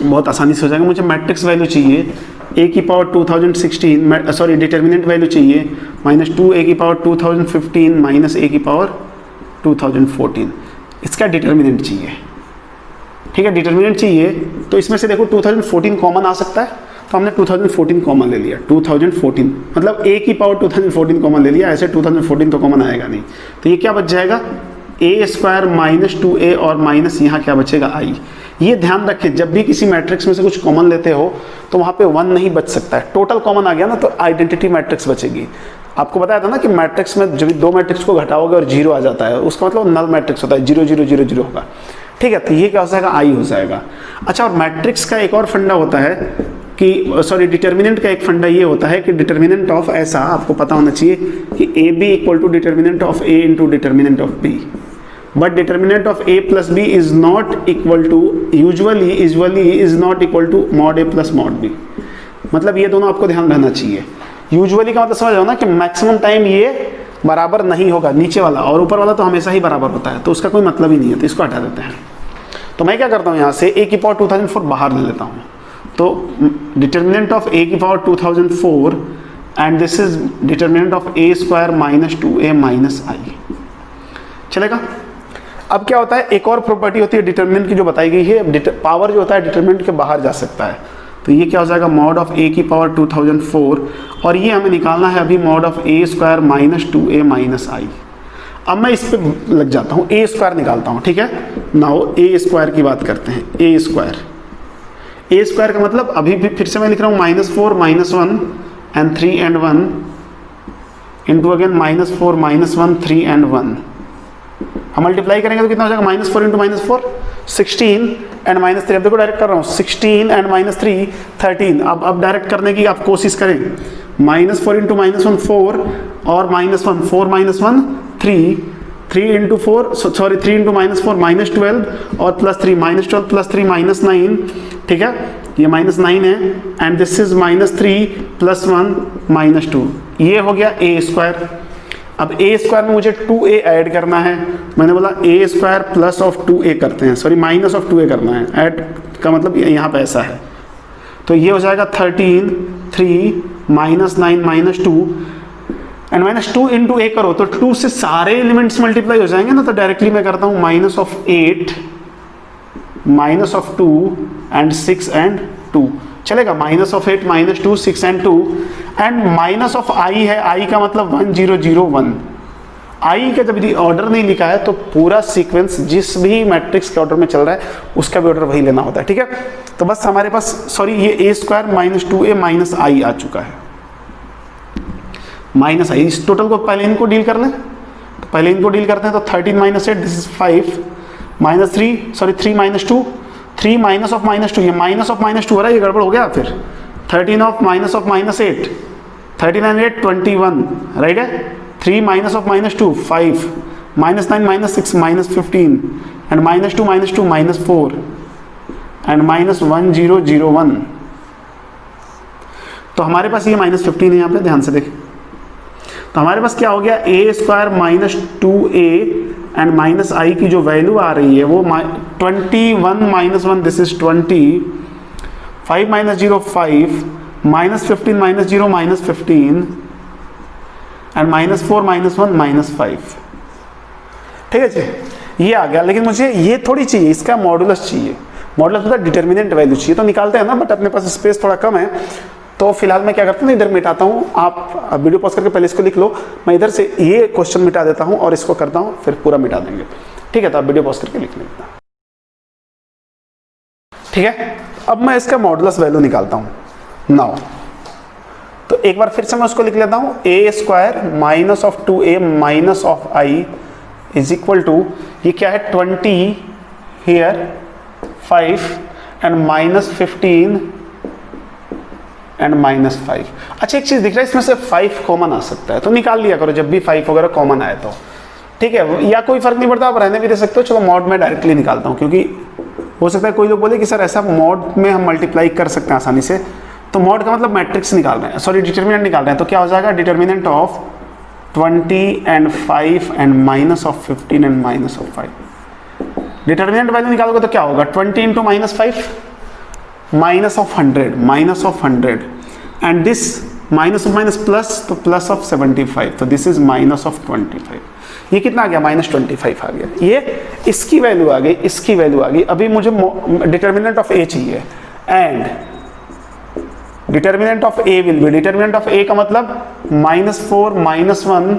बहुत आसानी से हो जाएगा। मुझे मैट्रिक्स वैल्यू चाहिए a की पावर 2016, सॉरी डिटर्मिनेंट वैल्यू चाहिए -2a की पावर 2015 माइनस a की पावर 2014, इसका डिटर्मिनेंट चाहिए। ठीक है, डिटर्मिनेंट चाहिए, तो इसमें से देखो 2014 कॉमन आ सकता है, तो हमने 2014 कॉमन ले लिया। 2014 मतलब a की पावर 2014 कॉमन ले लिया, ऐसे 2014 तो कॉमन आएगा नहीं, तो ये क्या बच जाएगा a² -2a और माइनस यहाँ क्या बचेगा i। ये ध्यान रखें, जब भी किसी मैट्रिक्स में से कुछ कॉमन लेते हो तो वहाँ पे 1 नहीं बच सकता है, टोटल कॉमन आ गया ना तो आइडेंटिटी मैट्रिक्स बचेगी। आपको बताया था ना कि मैट्रिक्स में जब दो मैट्रिक्स को घटाओगे और 0 आ जाता है, उसका मतलब नल मैट्रिक्स होता है, 0 0 0 0 होगा। ठीक है, तो ये क्या हो जाएगा, i हो जाएगा। अच्छा, और मैट्रिक्स का एक और फंडा होता है कि सॉरी डिटर्मिनेंट का एक फंडा ये होता है कि डिटर्मिनेंट ऑफ ऐसा आपको पता होना चाहिए कि A B equal to determinant of A into determinant of B, but determinant of a plus B is not equal to usually is not equal to mod a plus mod b। मतलब ये दोनों आपको ध्यान रहना चाहिए। Usually का मतलब समझ आओ ना कि मैक्सिमम टाइम ये बराबर नहीं होगा, नीचे वाला और ऊपर वाला तो हमेशा ही बराबर होता है, तो उसका कोई मतलब ही नहीं है, तो इसको हटा देते हैं। तो मैं क्या करता हूँ, यहाँ से a की पावर 2004 बाहर ले लेता हूँ, तो डिटर्मिनेंट ऑफ a की power 2004 and this is determinant of a² minus 2a minus i, चलेगा। अब क्या होता है, एक और प्रॉपर्टी होती है डिटर्मिनेंट की जो बताई गई है, पावर जो होता है डिटर्मिनेंट के बाहर जा सकता है, तो ये क्या हो जाएगा मॉड ऑफ a की पावर 2004, और ये हमें निकालना है अभी mod of a² minus 2a minus i। अब मैं इस पे लग जाता हूँ, a² निकालता हूँ। ठीक है, नाउ a² की बात करते हैं। a² का मतलब अभी भी फिर से मैं लिख रहा हूँ -4 -1 and 3 and 1 into again -4 -1 3 and 1। हम मल्टीप्लाई करेंगे तो कितना हो जाएगा, -4 इंटू -4 16 एंड -3। अब देखो डायरेक्ट कर रहा हूँ, 16 एंड -3 13। अब डायरेक्ट करने की आप कोशिश करें, -4 इंटू -1 4 और -1 4 -1 3 3 इंटू 4 सॉरी 3 इंटू -4 -12 और +3 -12 +3 -9, ठीक है, ये -9 है, एंड दिस इज -3 +1 -2, ये हो गया a स्क्वायर। अब a स्क्वायर में मुझे 2a ऐड करना है, मैंने बोला a square plus of 2a करते हैं, सॉरी माइनस ऑफ 2a करना है, ऐड का मतलब यहाँ पे ऐसा है, तो ये हो जाएगा 13 3 -9 -2 एंड -2 इंटू a करो तो 2 से सारे एलिमेंट्स मल्टीप्लाई हो जाएंगे ना, तो डायरेक्टली मैं करता हूँ -8 -2 एंड 6 एंड 2 चलेगा, -8 -2 6 and 2 and minus of i है, i का मतलब 1001। i का जब ऑर्डर नहीं लिखा है तो पूरा सीक्वेंस जिस भी मैट्रिक्स के ऑर्डर में चल रहा है उसका भी ऑर्डर वही लेना होता है, ठीक है। तो बस हमारे पास सॉरी ये a स्क्वायर -2a -i आ चुका है, -i। इस टोटल को पहले इनको डील कर लें, तो पहले इनको डील करते हैं, तो 13 -8 this is 5 -3 sorry 3 -2 3 minus of -2, ये माइनस ऑफ -2 हो रहा है, ये गड़बड़ हो गया। फिर 13 ऑफ -8 13 and 8 21, राइट है। 3 माइनस ऑफ -2 5 -9 -6 -15 एंड -2 -4 एंड -1001। तो हमारे पास ये -15 है यहाँ पे, ध्यान से देखें। तो हमारे पास क्या हो गया, a square -2a and -i की जो वैल्यू आ रही है वो 21 -1 दिस इज 20 5 -0 5 -15 -0 -15 एंड -4 -1 -5, ठीक है जी, ये आ गया। लेकिन मुझे ये थोड़ी चाहिए, इसका मॉडुलस चाहिए, मॉडुलस मतलब डिटर्मिनेंट वैल्यू चाहिए, तो निकालते हैं ना, बट अपने पास स्पेस थोड़ा कम है, तो फिलहाल मैं क्या करता हूँ, इधर मिटाता हूँ। आप वीडियो पॉज करके पहले इसको लिख लो, मैं इधर से ये क्वेश्चन मिटा देता हूँ और इसको करता हूँ, फिर पूरा मिटा देंगे, ठीक है। तो आप वीडियो पॉज करके लिख लेना, ठीक है। अब मैं इसका मॉडुलस वैल्यू निकालता हूँ नाउ, तो एक बार फिर से मैं उसको लिख लेता हूँ, a square -2a -i is equal to, ये क्या है 20 हियर 5 एंड -15 एंड -5। अच्छा एक चीज दिख रहा है, इसमें से 5 कॉमन आ सकता है, तो निकाल लिया करो जब भी 5 वगैरह कॉमन आए तो, ठीक है, या कोई फर्क नहीं पड़ता, आप रहने भी दे सकते हो। चलो मॉड में डायरेक्टली निकालता हूँ, क्योंकि हो सकता है कोई लोग बोले कि सर ऐसा मॉड में हम मल्टीप्लाई कर सकते हैं आसानी से, तो मॉड का मतलब मैट्रिक्स निकाल रहे हैं, सॉरी डिटर्मिनेंट निकाल रहे हैं, तो क्या हो जाएगा, determinant of 20 and 5 and -15 and -5। Determinant value निकालोगे तो क्या होगा, 20 into -5 -100 and this minus of minus plus, तो प्लस ऑफ 75, तो दिस इज -25। ये कितना आ गया, -25 आ गया, ये इसकी वैल्यू आ गई, इसकी वैल्यू आ गई। अभी मुझे डिटर्मिनेंट ऑफ a चाहिए, and determinant of a will be, determinant of a का मतलब -4 -1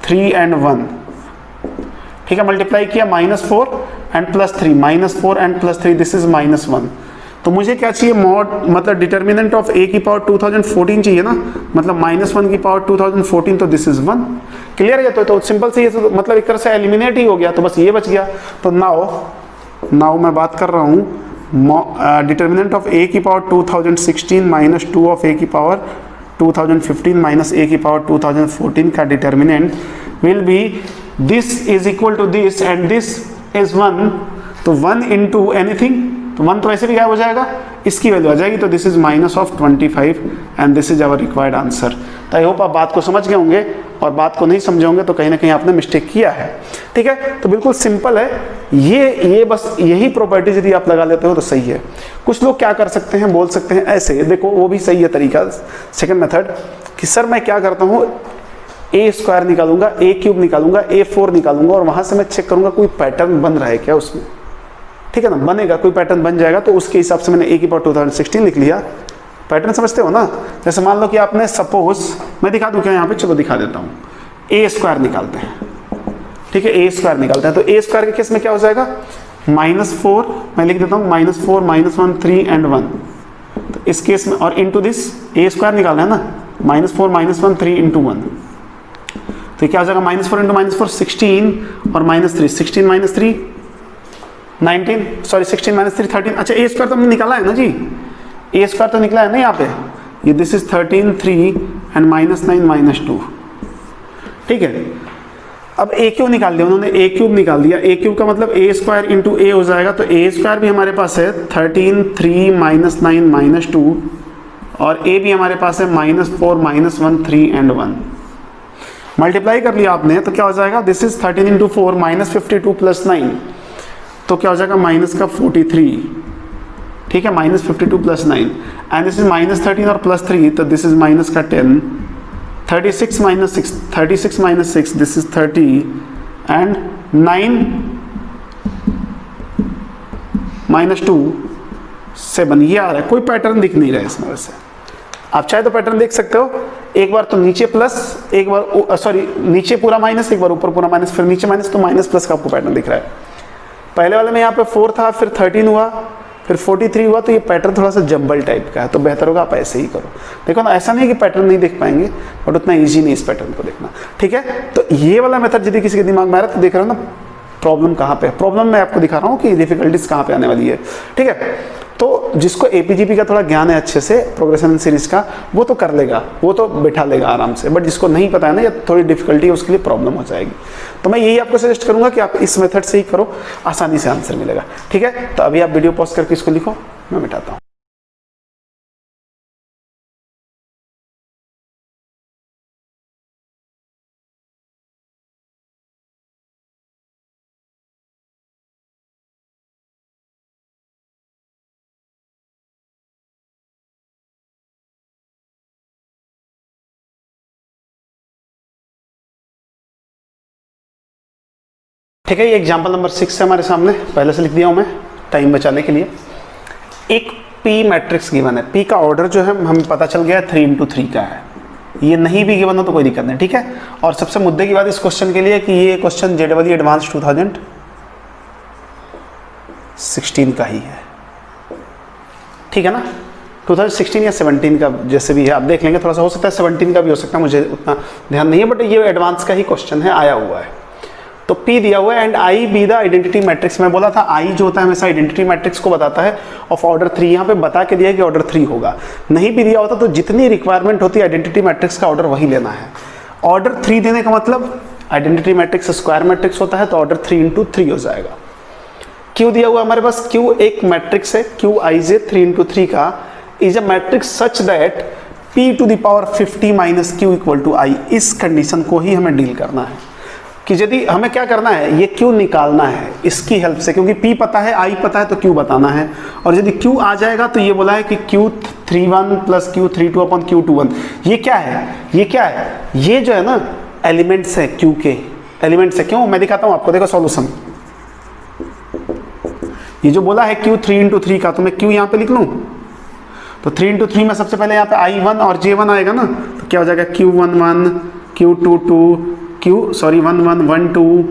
3 एंड 1, ठीक है, मल्टीप्लाई किया -4 एंड +3 -4 एंड +3 दिस इज -1। तो मुझे क्या चाहिए, मॉड मतलब डिटर्मिनेंट ऑफ a की पावर 2014 चाहिए ना, मतलब -1 की पावर 2014, तो दिस इज 1। क्लियर है, तो सिंपल से ये तो मतलब एक तरह से एलिमिनेट ही हो गया, तो बस ये बच गया। तो नाउ मैं बात कर रहा हूँ डिटर्मिनेंट ऑफ a की पावर 2016 -2 ऑफ a की पावर 2015 a की पावर 2014 का determinant will be this is equal to this and this is 1, तो 1 इंटू एनीथिंग, तो 1 तो ऐसे भी गायब हो जाएगा, इसकी वैल्यू आ जाएगी, तो this is -25 and this is our required answer. तो आई होप आप बात को समझ गए होंगे, और बात को नहीं समझे होंगे तो कहीं ना कहीं आपने मिस्टेक किया है, ठीक है। तो बिल्कुल सिंपल है ये बस यही प्रॉपर्टीज यदि आप लगा लेते हो तो सही है। कुछ लोग क्या कर सकते हैं, बोल सकते हैं ऐसे, देखो वो भी सही है तरीका, सेकंड मेथड, कि सर मैं क्या करता हूँ, a स्क्वायर निकालूंगा, a क्यूब निकालूंगा, a4 निकालूंगा, और वहां से मैं चेक करूंगा कोई पैटर्न बन रहा है क्या उसमें, ठीक है ना, बनेगा, कोई पैटर्न बन जाएगा, तो उसके हिसाब से मैंने a की पावर 2016 लिख लिया। पैटर्न समझते हो ना, जैसे मान लो कि आपने सपोज, मैं दिखा दूं क्या यहाँ पे, चलो दिखा देता हूँ, a स्क्वायर निकालते हैं, ठीक है, a स्क्वायर निकालते हैं, तो a स्क्वायर के केस में क्या हो जाएगा, -4 मैं लिख देता हूँ, -4 -1 3 एंड 1, तो इस केस में, और इंटू दिस a स्क्वायर निकालना है ना, -4 -1 3 इंटू 1, तो क्या हो जाएगा, -4 इंटू -4 16 और -3 16 -3 19, सॉरी 16 -3 13। अच्छा a स्क्वायर तो हमने निकाला है ना जी, a स्क्वायर तो निकला है ना यहाँ पे, ये दिस इज 13 3 एंड -9 -2, ठीक है। अब ए क्यूब निकाल दिया उन्होंने, ए क्यूब निकाल दिया, ए क्यूब का मतलब ए स्क्वायर इंटू ए हो जाएगा, तो ए स्क्वायर भी हमारे पास है 13 3 -9 -2 और ए भी हमारे पास है -4 -1 3 एंड 1। मल्टीप्लाई कर लिया आपने तो क्या हो जाएगा, दिस इज 13 इंटू 4 -52 प्लस 9, तो क्या हो जाएगा माइनस का 43, ठीक है, -52 प्लस 9 एंड दिस इज -13 और प्लस 3, तो दिस इज माइनस का 10, 36 minus 6 दिस इज 30 एंड 9 -2 7, ये आ रहा है, कोई पैटर्न दिख नहीं रहा है इसमें। वैसे आप चाहे तो पैटर्न देख सकते हो, एक बार तो नीचे प्लस, एक बार सॉरी नीचे पूरा माइनस, एक बार ऊपर पूरा माइनस, फिर नीचे माइनस, तो माइनस प्लस का आपको पैटर्न दिख रहा है। पहले वाले में यहाँ पे 4 था, फिर 13 हुआ, फिर 43 हुआ, तो ये पैटर्न थोड़ा सा जंबल टाइप का है, तो बेहतर होगा आप ऐसे ही करो। देखो ना, ऐसा नहीं है कि पैटर्न नहीं देख पाएंगे, बट उतना ईजी नहीं इस पैटर्न को देखना, ठीक है। तो ये वाला मेथड यदि किसी के दिमाग में आ रहा है तो देख रहे हो ना प्रॉब्लम कहाँ पे है, प्रॉब्लम मैं आपको दिखा रहा हूँ कि डिफिकल्टीज कहाँ पे आने वाली है, ठीक है। तो जिसको एपीजीपी का थोड़ा ज्ञान है अच्छे से, प्रोग्रेशन इन सीरीज का, वो तो कर लेगा, वो तो बैठा लेगा आराम से, बट जिसको नहीं पता है ना या थोड़ी डिफिकल्टी है उसके लिए प्रॉब्लम हो जाएगी। तो मैं यही आपको सजेस्ट करूंगा कि आप इस मेथड से ही करो, आसानी से आंसर मिलेगा, ठीक है। तो अभी आप वीडियो पॉज करके इसको लिखो, मैं मिटाता हूँ। ठीक है, ये एग्जाम्पल नंबर 6 है हमारे सामने, पहले से लिख दिया हूँ मैं टाइम बचाने के लिए। एक पी मैट्रिक्स गिवन है, पी का ऑर्डर जो है हमें पता चल गया 3 into 3 का है, ये नहीं भी गिवन हो तो कोई दिक्कत नहीं, ठीक है। और सबसे मुद्दे की बात इस क्वेश्चन के लिए कि ये क्वेश्चन जेडबल एडवांस 2016 का ही है, ठीक है ना, 2016 या 17 का जैसे भी है, आप देख लेंगे, थोड़ा सा हो सकता है 17 का भी हो सकता है, मुझे उतना ध्यान नहीं है, बट ये एडवांस का ही क्वेश्चन है, आया हुआ है। तो P दिया हुआ है and I be the identity matrix, मैं बोला था I जो होता है हमेशा आइडेंटिटी मैट्रिक्स को बताता है ऑफ ऑर्डर 3, यहाँ पे बता के दिया है कि ऑर्डर 3 होगा, नहीं भी दिया होता तो जितनी रिक्वायरमेंट होती है आइडेंटिटी मैट्रिक्स का ऑर्डर वही लेना है। ऑर्डर 3 देने का मतलब आइडेंटिटी मैट्रिक्स स्क्वायर मैट्रिक्स होता है, तो ऑर्डर 3 into 3 हो जाएगा। Q दिया हुआ हमारे पास, Q एक मैट्रिक्स है, QIJ 3 into 3 का is a matrix such that P to the power 50 minus Q equal to I, इस कंडीशन को ही हमें डील करना है कि यदि हमें क्या करना है, ये Q निकालना है इसकी हेल्प से, क्योंकि P पता है, I पता है, तो Q बताना है। और यदि Q आ जाएगा तो ये बोला है कि Q31 plus Q32 upon Q21, ये क्या है, ये क्या है, ये जो है ना एलिमेंट्स है, Q के एलिमेंट्स है। क्यों, मैं दिखाता हूँ आपको, देखो सॉल्यूशन, ये जो बोला है Q 3 into 3 का, तो मैं Q यहाँ पे लिख लूँ, तो 3 into 3 में सबसे पहले यहाँ पे I1 और J1 आएगा ना, तो क्या हो जाएगा Q11 Q22 1112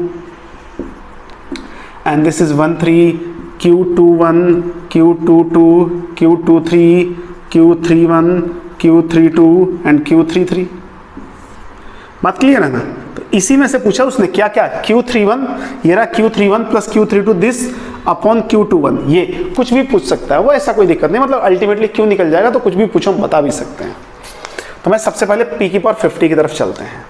and this is 13 Q21 Q22 Q23 Q31 Q32 and Q33। बात क्लियर है ना। तो इसी में से पूछा उसने क्या क्या, Q31 ये रहा, Q31 plus Q32 this upon Q21, ये कुछ भी पूछ सकता है वो, ऐसा कोई दिक्कत नहीं, मतलब अल्टीमेटली Q निकल जाएगा तो कुछ भी पूछो हम बता भी सकते हैं। तो मैं सबसे पहले P की पावर 50 की तरफ चलते हैं,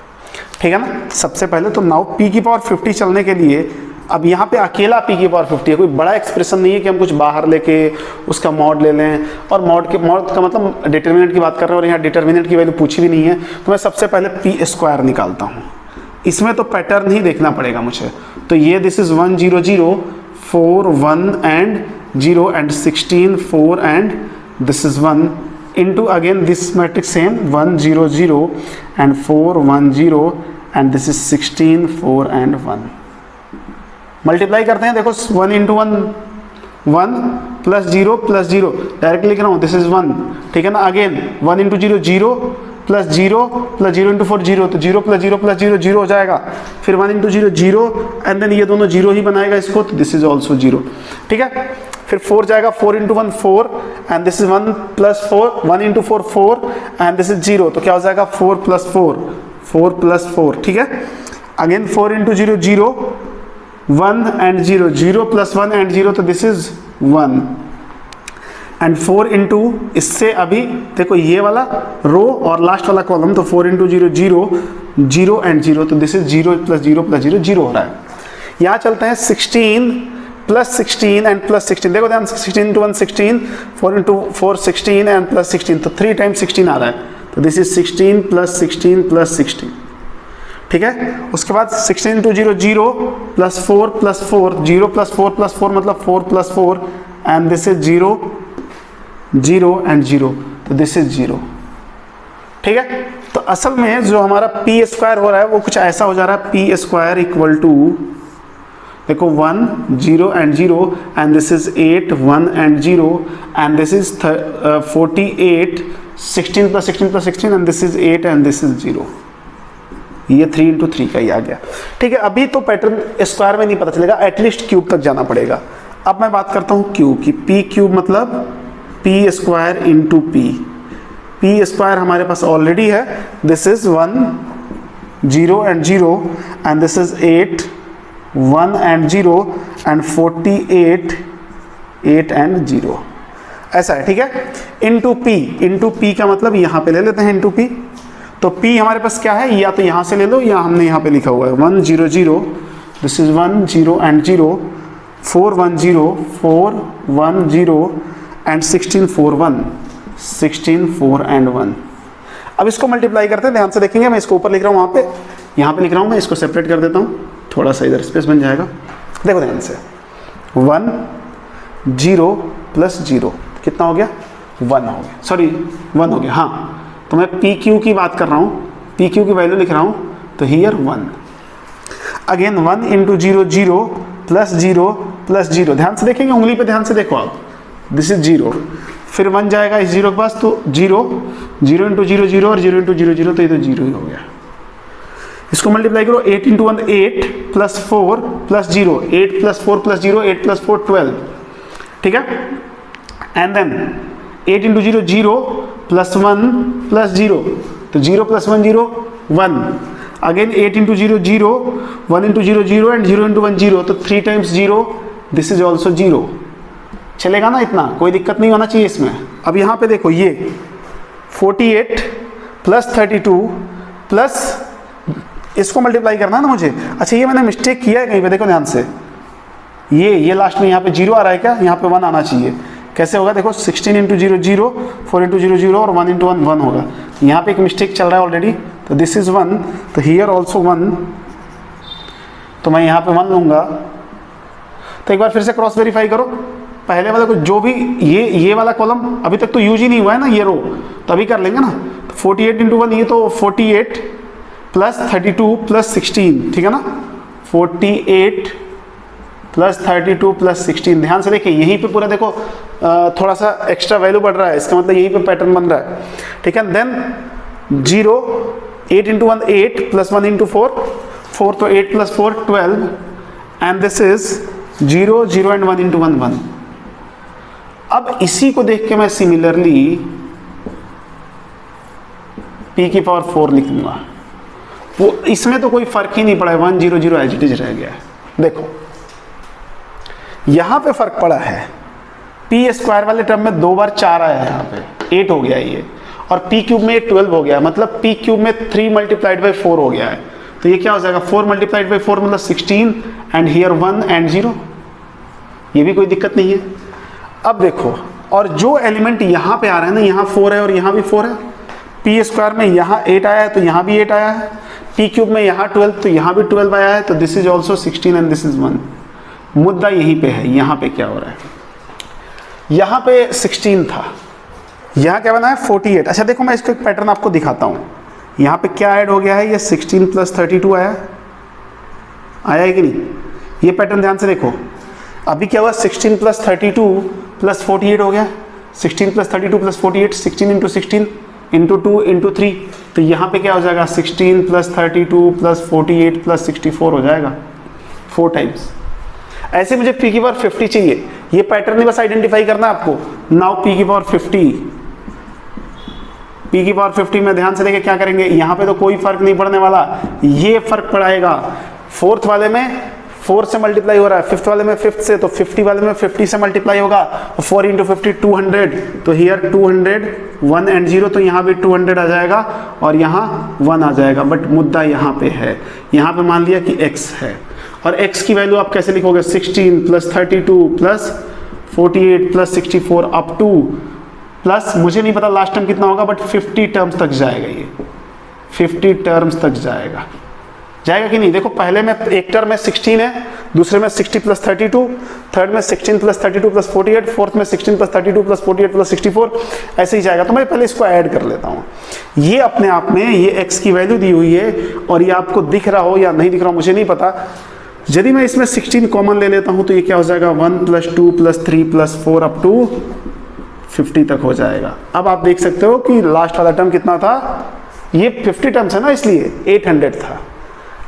ठीक है ना। सबसे पहले तो नाउ P की पावर 50 चलने के लिए, अब यहाँ पे अकेला P की पावर 50 है, कोई बड़ा एक्सप्रेशन नहीं है कि हम कुछ बाहर लेके उसका मॉड ले लें, और मॉड का मतलब डिटर्मिनेंट की बात कर रहे हैं और यहाँ डिटर्मिनेंट की वैल्यू पूछी भी नहीं है। तो मैं सबसे पहले P स्क्वायर निकालता हूँ, इसमें तो पैटर्न ही देखना पड़ेगा मुझे। तो ये this is 1 0 0 4 1 and 0 and 16 4 and this is 1 into again this matrix same 1 0 0 and 4 1 0 and this is 16 4 and 1। Multiply करते हैं, देखो 1 into 1 1 प्लस 0 डायरेक्टली लिख रहा हूँ, दिस इज 1, ठीक है ना। अगेन 1 into 0 0 प्लस 0 into 4 0, तो 0 प्लस 0 प्लस 0 0 हो जाएगा, फिर 1 into 0 0 एंड देन ये दोनों 0 ही बनाएगा इसको, तो दिस इज ऑल्सो 0, ठीक है। फिर 4 जाएगा, 4 into 1 4 and this is 1 plus 4 1 into 4 4 and this is 0, तो क्या हो जाएगा 4 प्लस 4 4 प्लस 4, ठीक है। Again 4 into 0 0 1 and 0 0 plus 1 and 0, तो दिस इज 1 एंड 4 इंटू इससे अभी देखो ये वाला रो और लास्ट वाला कॉलम, तो 4 इंटू 0 0 0 एंड 0, तो दिस इज 0 प्लस 0 प्लस 0 0 हो रहा है। यहाँ चलते हैं 16 प्लस 16 एंड प्लस 16, देखो ध्यान से 16 इंटू 1 16, 4 इंटू 4 16 एंड प्लस 16, तो 3 टाइम्स 16 आ रहा है, तो दिस इज 16 प्लस 16 प्लस 16, ठीक है। उसके बाद 16 into 0 0 plus 4 plus 4, 0 plus 4 plus 4 मतलब 4 plus 4 and this is 0 0 and 0, तो दिस इज 0, ठीक है। तो असल में जो हमारा पी स्क्वायर हो रहा है वो कुछ ऐसा हो जा रहा है, पी स्क्वायर इक्वल टू देखो 1 0 and 0 and this is 8 1 and 0 and this is 48 16 plus 16 plus 16 and this is 8 and this is 0, ये 3 इंटू 3 का ही आ गया, ठीक है। अभी तो पैटर्न स्क्वायर में नहीं पता चलेगा, एटलीस्ट क्यूब तक जाना पड़ेगा। अब मैं बात करता हूँ क्यूब की, पी क्यूब मतलब P square into P, P square हमारे पास ऑलरेडी है, this is 1 0 and 0 and this is 8 1 and 0 and 48 8 and 0, ऐसा है, ठीक है। इंटू पी का मतलब यहाँ पे ले लेते हैं इंटू पी, तो p हमारे पास क्या है, या तो यहाँ से ले लो या हमने यहाँ पे लिखा हुआ है 1 0 0, this is 1 0 and 0, 4 1 0 4 1 0 and 16 4 1 16 4 and 1। अब इसको मल्टीप्लाई करते हैं, ध्यान से देखेंगे, मैं इसको ऊपर लिख रहा हूँ, वहाँ पे यहाँ पे लिख रहा हूँ, मैं इसको सेपरेट कर देता हूँ, थोड़ा सा इधर स्पेस बन जाएगा। देखो ध्यान से 1 0 प्लस 0 कितना हो गया, 1 हो गया, सॉरी 1 हो गया, हाँ। तो मैं पी क्यू की बात कर रहा हूँ, पी क्यू की वैल्यू लिख रहा हूँ, तो here 1 again 1 into 0 0 plus 0 plus 0, ध्यान से देखेंगे, उंगली पे ध्यान से देखो आप, दिस इज 0, फिर 1 जाएगा इस 0 के पास, तो 0 0 इंटू 0 0 और 0 इंटू 0 0, तो ये तो 0 ही हो गया। इसको मल्टीप्लाई करो, 8 into 1 8 plus 4 plus 0, 8 plus 4 plus 0 8 plus 4 12, ठीक है। And then 8 into 0 0 plus 1 plus 0, तो 0 plus 1 0 1, again 8 into 0 0 1 into 0 0 and 0 into 1 0, तो 3 टाइम्स 0, दिस इज ऑल्सो 0, चलेगा ना, इतना कोई दिक्कत नहीं होना चाहिए इसमें। अब यहाँ पे देखो ये 48 प्लस 32 प्लस इसको मल्टीप्लाई करना है ना मुझे, अच्छा ये मैंने मिस्टेक किया है कहीं पे, देखो ध्यान से, ये लास्ट में यहाँ पे 0 आ रहा है क्या, यहाँ पे 1 आना चाहिए, कैसे होगा, देखो 16 इंटू 0 0 4 इंटू 0 0 और 1 इंटू 1 1 होगा, यहाँ पे एक मिस्टेक चल रहा है ऑलरेडी, तो दिस इज 1, तो हियर ऑल्सो 1, तो मैं यहाँ पे 1 लूँगा। तो एक बार फिर से क्रॉस वेरीफाई करो, पहले वाले को जो भी ये वाला कॉलम अभी तक तो यूज ही नहीं हुआ है ना, ये रो, तो अभी कर लेंगे ना, तो 48 इंटू 1, ये तो 48 प्लस 32 प्लस 16, ठीक है ना, 48 प्लस 32 प्लस 16, ध्यान से देखिए यहीं पे पूरा देखो थोड़ा सा एक्स्ट्रा वैल्यू बढ़ रहा है, इसका मतलब यहीं पे पैटर्न बन रहा है, ठीक है। देन 0 8 इंटू 1 8 प्लस 1 इंटू 4 4, तो 8 plus 4 12 and this is 0 0 and 1 into 1 1। अब इसी को देख के मैं सिमिलरली p की पावर 4 लिख दूंगा, वो इसमें तो कोई फर्क ही नहीं पड़ा है, 1 0 0 एज इट इज रह गया है। देखो यहां पे फर्क पड़ा है, पी स्क्वायर वाले टर्म में 2 बार 4 आया है, यहाँ पे 8 हो गया ये, और पी क्यूब में 12 हो गया, मतलब पी क्यूब में 3 मल्टीप्लाइड बाई 4 हो गया है, तो ये क्या हो जाएगा 4 मल्टीप्लाइड बाई 4 मतलब 16 एंड हियर 1 एंड 0, ये भी कोई दिक्कत नहीं है। अब देखो, और जो एलिमेंट यहाँ पे आ रहा है ना, यहाँ 4 है और यहाँ भी 4 है, पी स्क्वायर में यहाँ 8 आया है तो यहाँ भी 8 आया है, पी क्यूब में यहाँ 12 तो यहाँ भी 12 आया है, तो this is also 16 and this is 1। मुद्दा यहीं पे है, यहाँ पे क्या हो रहा है, यहाँ पे 16 था, यहाँ क्या बना है 48। अच्छा देखो मैं इसको एक पैटर्न आपको दिखाता हूँ, यहाँ पे क्या ऐड हो गया है, ये 16 प्लस 32 आया है कि नहीं, ये पैटर्न ध्यान से देखो। अभी क्या हुआ 16 प्लस 32 प्लस 48 हो गया, 16 plus 32 plus 48, 16 into 16 into 2 into 3, तो यहाँ पे क्या हो जाएगा 16 प्लस 32 प्लस 48 प्लस 64 हो जाएगा 4 टाइम्स। ऐसे मुझे p की पावर 50 चाहिए, ये पैटर्न ही बस आइडेंटिफाई करना है आपको। नाउ p की पावर 50, p की पावर 50 में ध्यान से देखें क्या करेंगे, यहाँ पे तो कोई फर्क नहीं पड़ने वाला, ये फर्क पड़ाएगा। फोर्थ वाले में 4 से मल्टीप्लाई हो रहा है, फिफ्थ वाले में 5 से, तो 50 वाले में 50 से मल्टीप्लाई होगा, 4 इंटू 50 200, तो हियर 200 1 एंड 0, तो यहाँ भी 200 आ जाएगा और यहाँ 1 आ जाएगा। बट मुद्दा यहाँ पे है, यहाँ पे मान लिया कि x है, और x की वैल्यू आप कैसे लिखोगे, 16 plus 32 plus 48 plus 64 up two plus, मुझे नहीं पता लास्ट टर्म कितना होगा, बट 50 टर्म्स तक जाएगा, ये 50 टर्म्स तक जाएगा कि नहीं। देखो पहले में एक टर्म में 16 है, दूसरे में 60 प्लस 32, थर्ड में 16 प्लस 32 प्लस 48, फोर्थ में 16 प्लस 32 प्लस 48 प्लस 64, ऐसे ही जाएगा। तो मैं पहले इसको ऐड कर लेता हूँ। ये अपने आप में ये x की वैल्यू दी हुई है, और ये आपको दिख रहा हो या नहीं दिख रहा हो मुझे नहीं पता। यदि मैं इसमें 16 कॉमन ले लेता हूँ तो ये क्या हो जाएगा, 1 plus 2 plus 3 plus 4 up to 50 तक हो जाएगा। अब आप देख सकते हो कि लास्ट वाला टर्म कितना था, ये 50 टर्म्स है ना, इसलिए 800 था।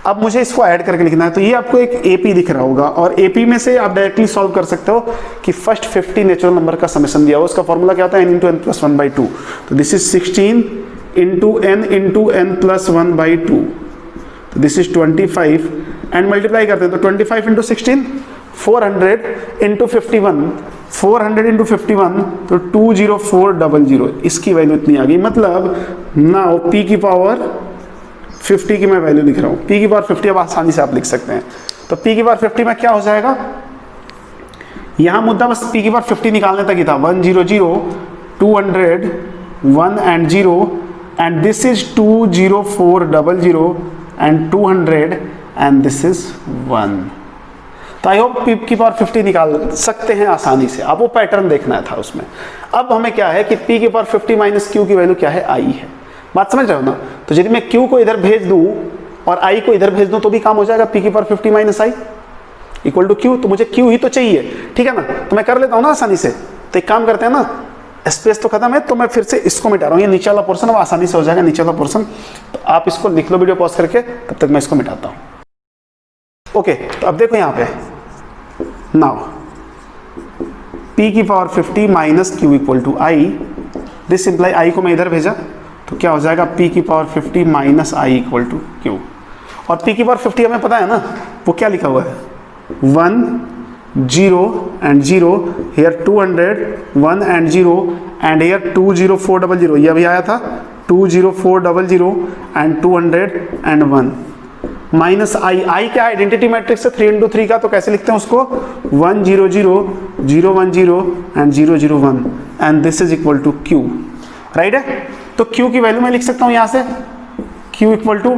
अब मुझे इसको ऐड करके लिखना है, तो ये आपको एक एपी दिख रहा होगा, और एपी में से आप डायरेक्टली सॉल्व कर सकते हो कि फर्स्ट 50 नेचुरल नंबर का समेशन दिया हो, उसका फॉर्मूला क्या होता है, n इंटू एन प्लस 1/2। तो this is 16 into N plus 1/2, तो दिस इज 25, एंड मल्टीप्लाई करते हैं तो 25 इंटू 16 400 इंटू 51, 400 इंटू 51 तो 20400, इसकी वैल्यू इतनी आ गई। मतलब नाउ p की पावर 50 की मैं वैल्यू लिख रहा हूँ, p की पावर 50 अब आसानी से आप लिख सकते हैं। तो p की पावर 50 में क्या हो जाएगा, यहाँ मुद्दा बस p की पावर 50 निकालने तक ही था, 100 200 1 and 0, and this is 20400 and 200 and this is 1। तो आई होप p की पावर 50 निकाल सकते हैं आसानी से, आप वो पैटर्न देखना था उसमें। अब हमें क्या है कि p की पावर 50 माइनस q की वैल्यू क्या है, i है। बात समझ रहे हो ना। तो यदि मैं q को इधर भेज दूं और i को इधर भेज दूं तो भी काम हो जाएगा, p की power 50 minus i equal to q। तो मुझे q ही तो चाहिए, ठीक है ना। तो मैं कर लेता हूं ना आसानी से। तो एक काम करते हैं ना, स्पेस तो खत्म है, तो मैं फिर से इसको मिटा रहा हूं, ये नीचे वाला पोर्शन अब आसानी से हो जाएगा, नीचे वाला पोर्शन। तो आप इसको लिख लो वीडियो पॉज करके, तब तक मैं इसको मिटाता हूं। ओके, तो अब देखो यहाँ पे नाउ p की power 50 minus q equal to i, this imply i को मैं इधर भेजा तो क्या हो जाएगा, p की power 50 minus i equal to q। और p की पावर 50 हमें पता है ना, वो क्या लिखा हुआ है, 1 0 and 0, here 200 1 and 0, and here 20400, ये अभी आया था 20400 एंड 200 एंड 1, माइनस i क्या आइडेंटिटी मैट्रिक्स है 3 इंटू 3 का, तो कैसे लिखते हैं उसको, 1 0 0 0 1 0 and 0 0 1, and this is equal to q, right है। तो q की वैल्यू मैं लिख सकता हूं यहां से, q इक्वल टू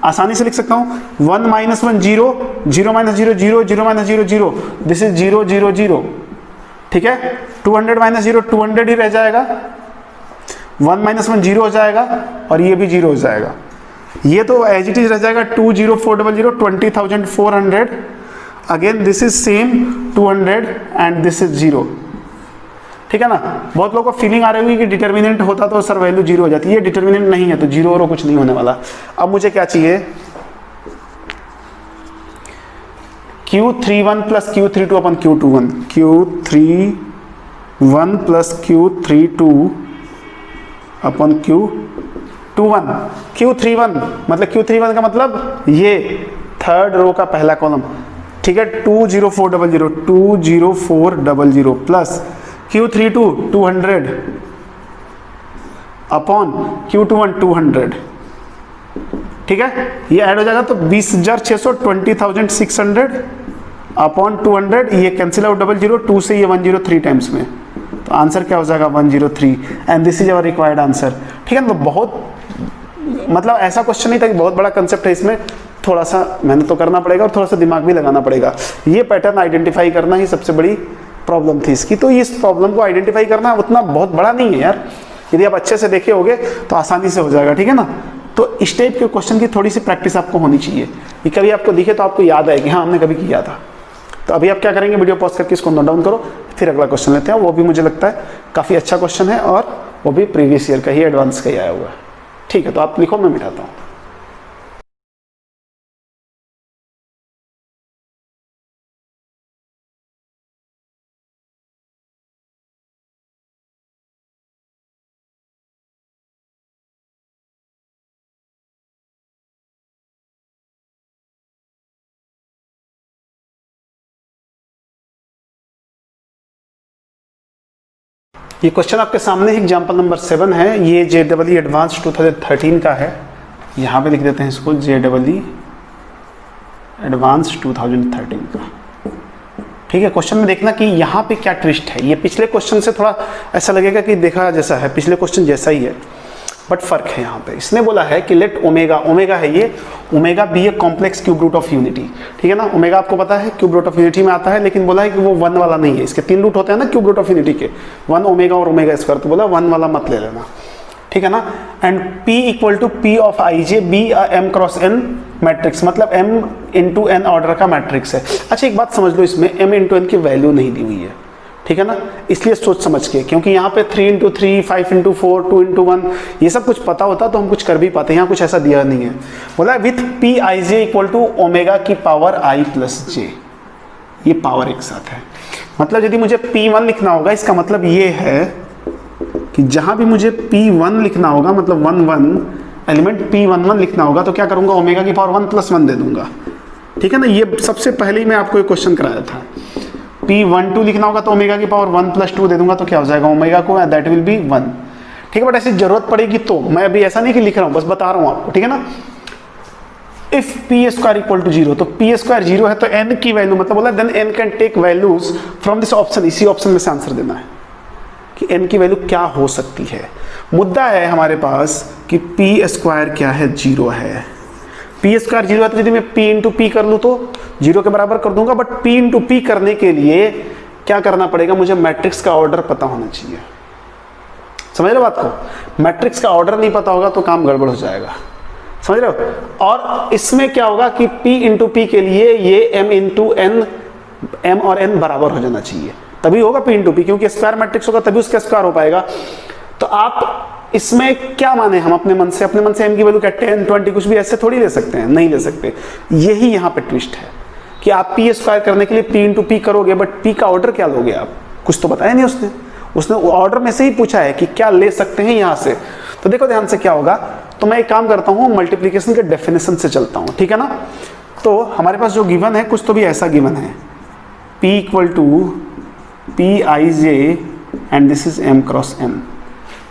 आसानी से लिख सकता हूं 1 minus 1 0 0 minus 0 0 0 minus 0 0, this is 0 0 0, ठीक है। 200 माइनस 0 200 ही रह जाएगा, 1 माइनस 1 0 हो जाएगा, और ये भी 0 हो जाएगा। ये तो एज इट इज रह जाएगा 20400 20,400, again this is same 200 and this is 0, ठीक है ना। बहुत लोगों को फीलिंग आ रही होगी कि डिटर्मिनेंट होता तो सर वैल्यू 0 हो जाती है, ये डिटर्मिनेंट नहीं है तो 0 और कुछ नहीं होने वाला। अब मुझे क्या चाहिए, Q31 प्लस Q32 अपन Q21, Q31 प्लस Q32 अपन Q21, Q31 मतलब Q31 का मतलब ये थर्ड रो का पहला कॉलम, ठीक है, 20400 20400 प्लस Q32 200 अपॉन Q21 200, ठीक है, ये ऐड हो जाएगा तो 20,600 20,600 अपॉन 200, ये कैंसिल आउट 00, 2 से ये 103 टाइम्स में, तो आंसर क्या हो जाएगा 103, and this is our required answer, ठीक है ना। तो बहुत मतलब ऐसा क्वेश्चन नहीं था कि बहुत बड़ा कंसेप्ट है, इसमें थोड़ा सा मेहनत तो करना पड़ेगा और थोड़ा सा दिमाग भी लगाना पड़ेगा। ये पैटर्न आइडेंटिफाई करना ही सबसे बड़ी प्रॉब्लम थी इसकी। तो इस प्रॉब्लम को आइडेंटिफाई करना उतना बहुत बड़ा नहीं है यार, यदि आप अच्छे से देखे होगे तो आसानी से हो जाएगा, ठीक है ना। तो इस टाइप के क्वेश्चन की थोड़ी सी प्रैक्टिस आपको होनी चाहिए, कि कभी आपको दिखे तो आपको याद आए कि हाँ हमने कभी किया था। तो अभी आप क्या करेंगे, वीडियो पॉज करके इसको नोट डाउन करो, फिर अगला क्वेश्चन लेते हैं। वो भी मुझे लगता है काफ़ी अच्छा क्वेश्चन है, और वो भी प्रीवियस ईयर का ही, एडवांस का ही आया हुआ है, ठीक है। तो आप लिखो, मैं मिटाता हूँ। ये क्वेश्चन आपके सामने एग्जाम्पल नंबर 7 है, ये JEE एडवांस 2013 का है। यहाँ पे लिख देते हैं इसको, JEE एडवांस 2013 का। ठीक है, क्वेश्चन में देखना कि यहाँ पे क्या ट्विस्ट है। ये पिछले क्वेश्चन से थोड़ा ऐसा लगेगा कि देखा जैसा है, पिछले क्वेश्चन जैसा ही है, बट फर्क है यहाँ पे। इसने बोला है कि लेट ओमेगा, ओमेगा है ये, omega be a complex cube root of unity. ठीक है ना, ओमेगा आपको पता है क्यूब रूट ऑफ यूनिटी में आता है, लेकिन बोला है कि वो 1 वाला नहीं है। इसके 3 रूट होते हैं ना क्यूब रूट ऑफ यूनिटी के, 1 ओमेगा और ओमेगा स्क्वायर, तो बोला 1 वाला मत ले लेना। ठीक है ना, and P equal to P of I J be M cross N matrix, मतलब M इंटू N ऑर्डर का मैट्रिक्स है। अच्छा एक बात समझ लो, इसमें M इंटू N की वैल्यू नहीं दी हुई है। ठीक है ना, इसलिए सोच समझ के, क्योंकि यहाँ पे 3 इंटू 3, 5 इंटू 4, 2 इंटू 1, ये सब कुछ पता होता तो हम कुछ कर भी पाते हैं। यहाँ कुछ ऐसा दिया नहीं है। बोला with P I J equal to omega की पावर I प्लस जे, ये पावर एक साथ है। मतलब यदि मुझे P1 लिखना होगा, इसका मतलब ये है कि जहां भी मुझे P1 लिखना होगा, मतलब 1 1 एलिमेंट P11 लिखना होगा, तो क्या करूंगा, ओमेगा की पावर 1 प्लस 1 दे दूंगा। ठीक है ना, ये सबसे पहले ही मैं आपको एक क्वेश्चन कराया था। P12 लिखना होगा तो ओमेगा की पावर 1 प्लस 2 दे दूंगा, तो क्या हो जाएगा, ओमेगा को दैट विल बी 1। ठीक है, बट ऐसी जरूरत पड़ेगी तो, मैं अभी ऐसा नहीं कि लिख रहा हूं, बस बता रहा हूं आपको। ठीक है ना, if P square equal to 0, तो पी स्क्वायर 0 है तो n की वैल्यू, मतलब बोला then n can take values from this option, इसी ऑप्शन में से आंसर देना है कि n की वैल्यू क्या हो सकती है। मुद्दा है हमारे पास कि p स्क्वायर क्या है, 0 है। p स्क्वायर 0 है तो यदि मैं p इंटू पी कर लूँ तो 0 के बराबर कर दूंगा, बट p इंटू पी करने के लिए क्या करना पड़ेगा, मुझे मैट्रिक्स का ऑर्डर पता होना चाहिए। समझ रहे हो बात को, मैट्रिक्स का ऑर्डर नहीं पता होगा तो काम गड़बड़ हो जाएगा। समझ रहे हो, और इसमें क्या होगा कि p इंटू पी के लिए ये m इंटू n, m और n बराबर हो जाना चाहिए, तभी होगा P इंटू पी, क्योंकि स्क्वायर मैट्रिक्स होगा तभी उसका स्क्वायर हो पाएगा। तो आप इसमें क्या माने, हम अपने मन से m की वैल्यू क्या 10 20 कुछ भी ऐसे थोड़ी ले सकते हैं, नहीं ले सकते। यही यहाँ पे ट्विस्ट है कि आप P स्क्वायर करने के लिए P इंटू पी करोगे, बट P का ऑर्डर क्या लोगे आप, कुछ तो बताया नहीं उसने ऑर्डर में से ही पूछा है कि क्या ले सकते हैं यहाँ से। तो देखो ध्यान से क्या होगा, तो मैं एक काम करता हूँ, मल्टीप्लीकेशन के डेफिनेशन से चलता हूँ। ठीक है ना, तो हमारे पास जो गिवन है कुछ तो भी ऐसा गिवन है, P equal to P I J and this is m cross n,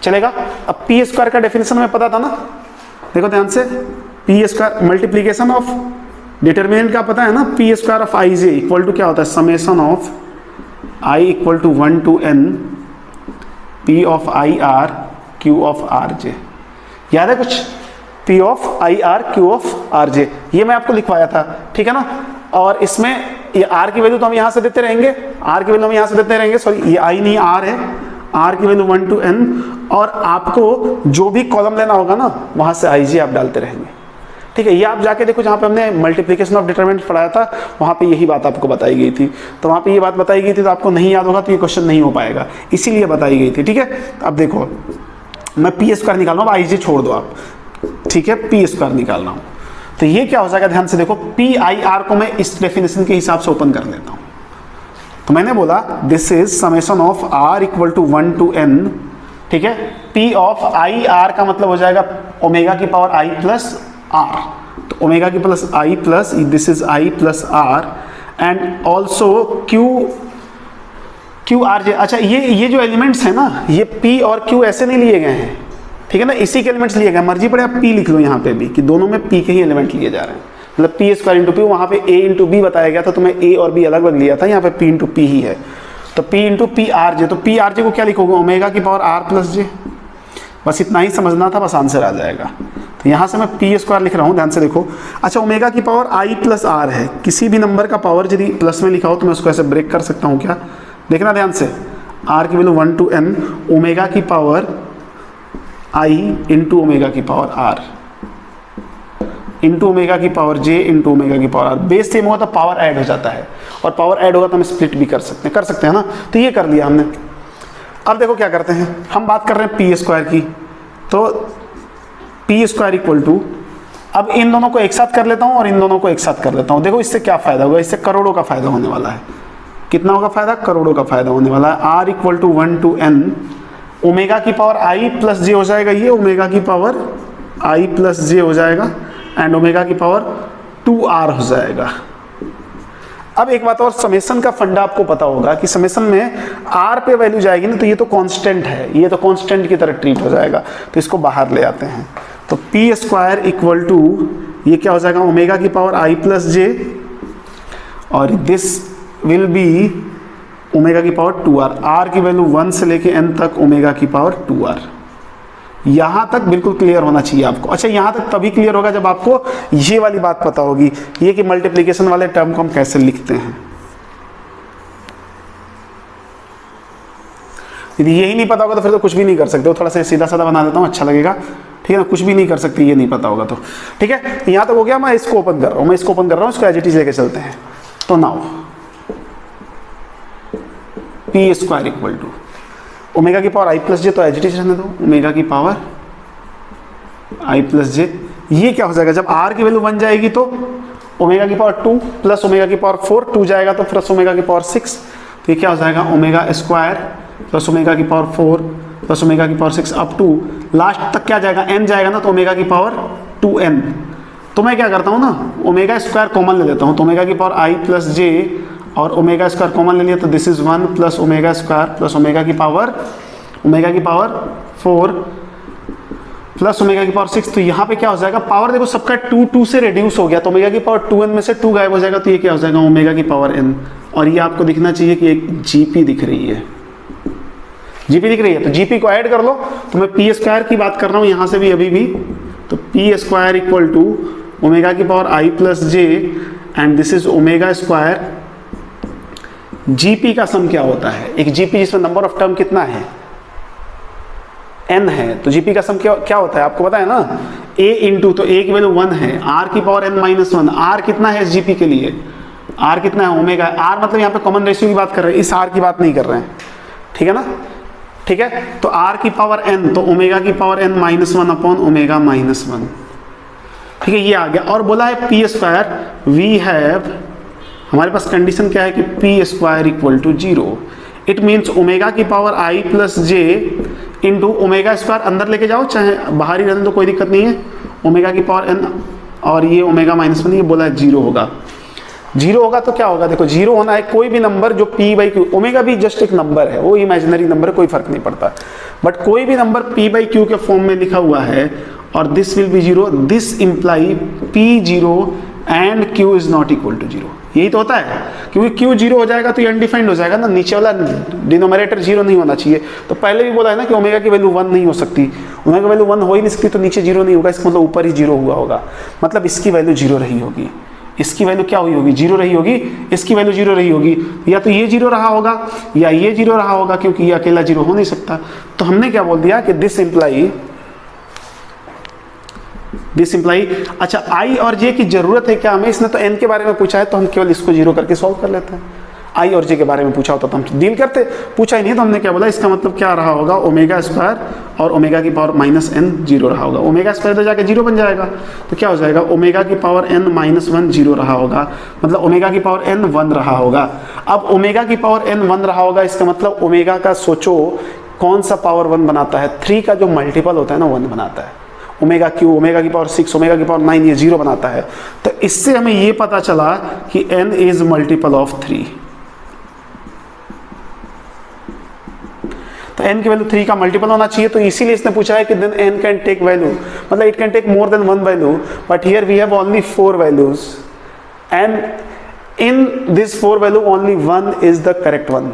चलेगा। अब पी स्क्वायर का डेफिनेशन में पता था ना, देखो ध्यान से, P square multiplication of determinant का पता है ना, P square of I J equal to क्या होता है, summation of I equal to 1 to n P of I R Q of R J. याद है कुछ, P of I R Q of R J, ये मैं आपको लिखवाया था। ठीक है ना, और इसमें ये r की वैल्यू तो हम यहाँ से देते रहेंगे, r की वैल्यू हम यहाँ से देते रहेंगे, सॉरी ये i नहीं r है, r की वैल्यू 1 टू n, और आपको जो भी कॉलम लेना होगा ना वहाँ से i j आप डालते रहेंगे। ठीक है, ये आप जाके देखो, जहाँ पे हमने मल्टीप्लिकेशन ऑफ डिटरमिनेंट पढ़ाया था वहाँ पे यही बात आपको बताई गई थी। तो वहाँ पे ये बात बताई गई थी, तो आपको नहीं याद होगा तो ये क्वेश्चन नहीं हो पाएगा, इसीलिए बताई गई थी। ठीक है, अब देखो मैं पी स्क्वायर निकाल रहा हूँ, आई जे छोड़ दो आप। ठीक है, पी स्क्वायर निकाल रहा हूँ, तो ये क्या हो जाएगा, ध्यान से देखो, पी आई आर को मैं इस डेफिनेशन के हिसाब से ओपन कर लेता हूँ। तो मैंने बोला this is summation of R equal to 1 to n। ठीक है, पी ऑफ आई आर का मतलब हो जाएगा ओमेगा की पावर आई प्लस आर, तो ओमेगा की plus I plus this is I plus R, and also Q R J. अच्छा ये जो एलिमेंट्स है ना, ये पी और क्यू ऐसे नहीं लिए गए हैं, ठीक है ना, इसी के एलिमेंट्स लिए गए, मर्जी पड़े आप पी लिख लो यहाँ पे भी कि दोनों में पी के ही एलिमेंट लिए जा रहे हैं। मतलब पी स्क्वायर इंटू पी, वहाँ पे ए इंटू बी बताया गया था, तो मैं ए और बी अलग अलग लिया था, यहाँ पे पी इंटू पी ही है। तो P into P R J, तो पी आर जे को क्या लिखोगे, ओमेगा की पावर आर प्लस जे, बस इतना ही समझना था, बस आंसर आ जाएगा। तो यहाँ से मैं पी स्क्वायर लिख रहा हूँ, ध्यान से देखो। अच्छा ओमेगा की पावर आई प्लस आर है, किसी भी नंबर का पावर यदि प्लस में लिखा हो तो मैं उसको ऐसे ब्रेक कर सकता हूँ क्या, देखना ध्यान से, आर की वैल्यू 1 टू n, ओमेगा की पावर आई इंटू ओमेगा की पावर आर इंटू ओमेगा की पावर जे इंटू ओमेगा की पावर आर। बेस सेम होगा तो पावर ऐड हो जाता है, और पावर ऐड होगा तो हम स्प्लिट भी कर सकते हैं ना। तो ये कर लिया हमने। अब देखो क्या करते हैं, हम बात कर रहे हैं पी स्क्वायर की, तो पी स्क्वायर इक्वल टू, अब इन दोनों को एक साथ कर लेता हूँ और इन दोनों को एक साथ कर लेता हूँ। देखो इससे क्या फायदा होगा, इससे करोड़ों का फायदा होने वाला है। कितना होगा फायदा, करोड़ों का फायदा होने वाला है। R equal to 1 to n, omega की पावर आई प्लस जे हो जाएगा, ये ओमेगा की पावर आई प्लस जे हो जाएगा, एंड ओमेगा की पावर 2r हो जाएगा। अब एक बात और, समेशन का फंडा आपको पता होगा कि समेशन में आर पे वैल्यू जाएगी ना, तो ये तो कांस्टेंट है, ये तो कांस्टेंट की तरह ट्रीट हो जाएगा, तो इसको बाहर ले आते हैं। तो पी स्क्वायर इक्वल टू ये क्या हो जाएगा, ओमेगा की पावर आई प्लस जे, और दिस विल बी ओमेगा की पावर 2r। आर की वैल्यू 1 से लेके n तक ओमेगा की पावर 2r। यहां तक बिल्कुल क्लियर होना चाहिए आपको। अच्छा, यहां तक तभी क्लियर होगा जब आपको ये वाली बात पता होगी, ये कि मल्टीप्लिकेशन वाले टर्म को हम कैसे लिखते हैं। यदि यही नहीं पता होगा तो फिर तो कुछ भी नहीं कर सकते हो। थोड़ा सा सीधा साधा बना देता हूँ, अच्छा लगेगा, ठीक है ना। कुछ भी नहीं कर सकते ये नहीं पता होगा तो, ठीक है। यहां तक हो गया, मैं इसको ओपन कर रहा हूँ, इसको एज इट इज लेके चलते हैं। तो now P square equal to omega की पावर आई प्लस जे, तो एज इट इज रहने दो, ओमेगा की पावर आई प्लस जे। ये क्या हो जाएगा, जब आर की वैल्यू 1 जाएगी तो ओमेगा की पावर 2 प्लस ओमेगा की पावर 4, 2 जाएगा तो प्लस ओमेगा की पावर 6, तो ये क्या हो जाएगा, ओमेगा स्क्वायर प्लस ओमेगा की पावर 4 प्लस ओमेगा की पावर 6 अप टू लास्ट तक क्या जाएगा, n जाएगा ना, तो ओमेगा की पावर 2n। तो मैं क्या करता हूँ ना, ओमेगा स्क्वायर कॉमन ले लेता हूँ, तो ओमेगा की पावर आई प्लस जे और ओमेगा स्क्वायर कॉमन ले लिया, तो this is 1 plus omega square plus omega की पावर 4 प्लस ओमेगा की पावर 6। तो यहाँ पे क्या हो जाएगा, पावर देखो सबका 2 से रेड्यूस हो गया, तो ओमेगा की पावर 2n में से 2 गायब हो जाएगा, तो ये क्या हो जाएगा, ओमेगा की पावर n। और ये आपको दिखना चाहिए कि एक जीपी दिख रही है, जीपी दिख रही है, तो जीपी को ऐड कर लो। तो मैं पी स्क्वायर की बात कर रहा हूँ यहाँ से भी अभी भी, तो P square equal to omega की power I plus J and this is omega square. GP का सम क्या होता है, एक जीपी जिसमें नंबर ऑफ टर्म कितना है, n है, तो जीपी का सम क्या होता है आपको पता है ना, a इंटू, तो a की वैल्यू 1 है, r की पावर n माइनस 1। r कितना है इस जीपी के लिए, r कितना है, ओमेगा। r मतलब यहाँ पे कॉमन रेशियो की बात कर रहे हैं, इस r की बात नहीं कर रहे हैं, ठीक है ना, ठीक है। तो r की पावर n, तो ओमेगा की power n minus 1 upon omega minus 1, ठीक है, ये आ गया। और बोला है पी स्क्वायर, वी हैव, हमारे पास कंडीशन क्या है कि P square equal to 0। It means omega की power I plus J into omega square, अंदर लेके जाओ चाहे बाहर ही रहने तो कोई दिक्कत नहीं है, ओमेगा की पावर n और ये ओमेगा माइनस 1, ये बोला है 0 होगा। 0 होगा तो क्या होगा, देखो 0 होना है कोई भी नंबर जो p बाई क्यू, ओमेगा भी जस्ट एक नंबर है, वो इमेजिनरी नंबर है, कोई फर्क नहीं पड़ता, बट कोई भी नंबर p बाई क्यू के फॉर्म में लिखा हुआ है और this will be 0, this imply p 0 and q is not equal to 0। यही तो होता है, क्योंकि q 0 हो जाएगा तो ये अनडिफाइंड हो जाएगा ना, नीचे वाला डिनोमिनेटर 0 नहीं होना चाहिए। तो पहले भी बोला है ना कि ओमेगा की वैल्यू 1 नहीं हो सकती, ओमेगा की वैल्यू 1 हो ही नहीं सकती, तो नीचे 0 नहीं होगा, इसका मतलब ऊपर ही 0 हुआ होगा, मतलब इसकी वैल्यू 0 रही होगी, इसकी वैल्यू क्या हुई होगी, 0 रही होगी, इसकी वैल्यू 0 रही होगी, या तो ये 0 रहा होगा या ये 0 रहा होगा, क्योंकि ये अकेला 0 हो नहीं सकता। तो हमने क्या बोल दिया कि दिस इंप्लाई, अच्छा आई और जे की जरूरत है क्या हमें, इसने तो एन के बारे में पूछा है तो हम केवल इसको 0 करके सॉल्व कर लेते हैं। आई और जे के बारे में पूछा होता तो हम डील करते, पूछा ही नहीं तो हमने क्या बोला, इसका मतलब क्या रहा होगा, ओमेगा स्क्वायर और ओमेगा की पावर माइनस n 0 रहा होगा, ओमेगा स्क्वायर तो जाके 0 बन जाएगा, तो क्या हो जाएगा, ओमेगा की पावर n माइनस 1 0 रहा होगा, मतलब ओमेगा की पावर n 1 रहा होगा। अब ओमेगा की पावर n 1 रहा होगा, इसका मतलब ओमेगा का सोचो कौन सा पावर 1 बनाता है, 3 का जो मल्टीपल होता है ना 1 बनाता है, ओमेगा क्यू, ओमेगा की पावर 6, ओमेगा की पावर 9, ये 0 बनाता है। तो इससे हमें ये पता चला कि n इज मल्टीपल ऑफ 3, तो n की वैल्यू 3 का मल्टीपल होना चाहिए, तो इसीलिए इसने पूछा है कि then n can take value, मतलब it can take more than 1 value, but here we have only 4 values and in this 4 value only 1 is the correct one,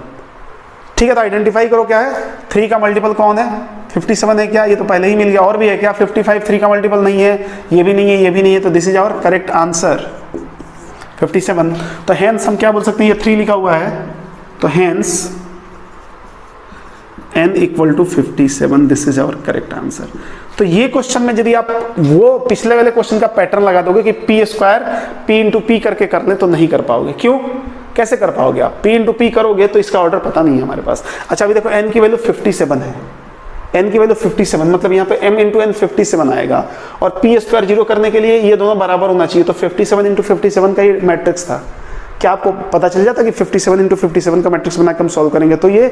ठीक है। तो आइडेंटिफाई करो क्या है, 3 का मल्टीपल कौन है, 57 है क्या, ये तो पहले ही मिल गया, और भी है क्या, 55 3 का मल्टीपल नहीं है, ये भी नहीं है, ये भी नहीं है, तो this is our correct answer 57। तो हेंस हम क्या बोल सकते हैं, ये 3 लिखा हुआ है, तो hence n equal to 57, this is our correct answer. तो ये क्वेश्चन में यदि आप वो पिछले वाले क्वेश्चन का पैटर्न लगा दोगे कि P square P into P करके कर ले, तो नहीं कर पाओगे। क्यों, कैसे कर पाओगे आप, पी इंटू पी करोगे तो इसका ऑर्डर पता नहीं है हमारे पास। अच्छा अभी देखो n की वैल्यू 57 है, n की वैल्यू 57, मतलब यहाँ पे m इंटू n 57 आएगा, और पी स्क्वायर 0 करने के लिए ये दोनों बराबर होना चाहिए, तो 57 इंटू 57 का ये मैट्रिक्स था। क्या आपको पता चल जाता कि 57 इंटू 57 का मैट्रिक्स बना के हम सॉल्व करेंगे, तो ये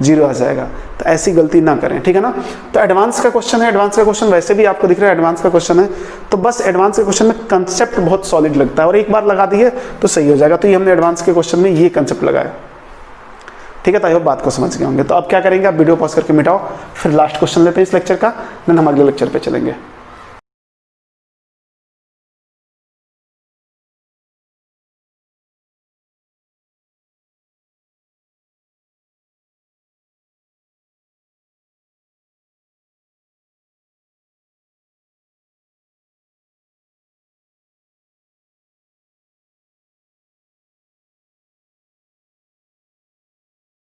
0 आ जाएगा। तो ऐसी गलती ना करें, ठीक है ना। तो एडवांस का क्वेश्चन है, एडवांस का क्वेश्चन वैसे भी आपको दिख रहा है एडवांस का क्वेश्चन है, तो बस एडवांस के क्वेश्चन में कंसेप्ट बहुत सॉलिड लगता है और एक बार लगा दिए तो सही हो जाएगा। तो ये हमने एडवांस के क्वेश्चन में ये कंसेप्ट लगाया, ठीक है। तो आई बात को समझ गए होंगे। तो अब क्या करेंगे, आप वीडियो पॉज करके मिटाओ, फिर लास्ट क्वेश्चन लेते हैं इस लेक्चर का, देन हम अगले लेक्चर पे चलेंगे।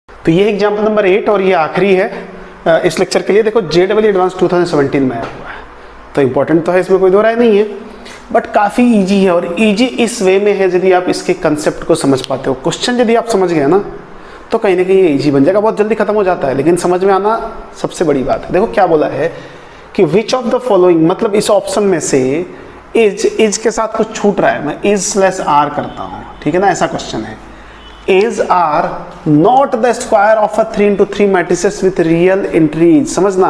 तो ये एग्जाम्पल नंबर 8 और ये आखिरी है इस लेक्चर के लिए। देखो JEE एडवांस 2017 में आया हुआ है, तो इंपॉर्टेंट तो है, इसमें कोई दो राय नहीं है, बट काफ़ी इजी है। और इजी इस वे में है यदि आप इसके कंसेप्ट को समझ पाते हो। क्वेश्चन यदि आप समझ गए ना तो कहीं ना कहीं ये इजी बन जाएगा, बहुत जल्दी खत्म हो जाता है, लेकिन समझ में आना सबसे बड़ी बात है। देखो क्या बोला है कि विच ऑफ द फॉलोइंग, मतलब इस ऑप्शन में से इज के साथ कुछ छूट रहा है, मैं इज/आर करता हूँ, ठीक है ना, ऐसा क्वेश्चन है। is are not the square of a 3x3 matrices with real entries। समझना,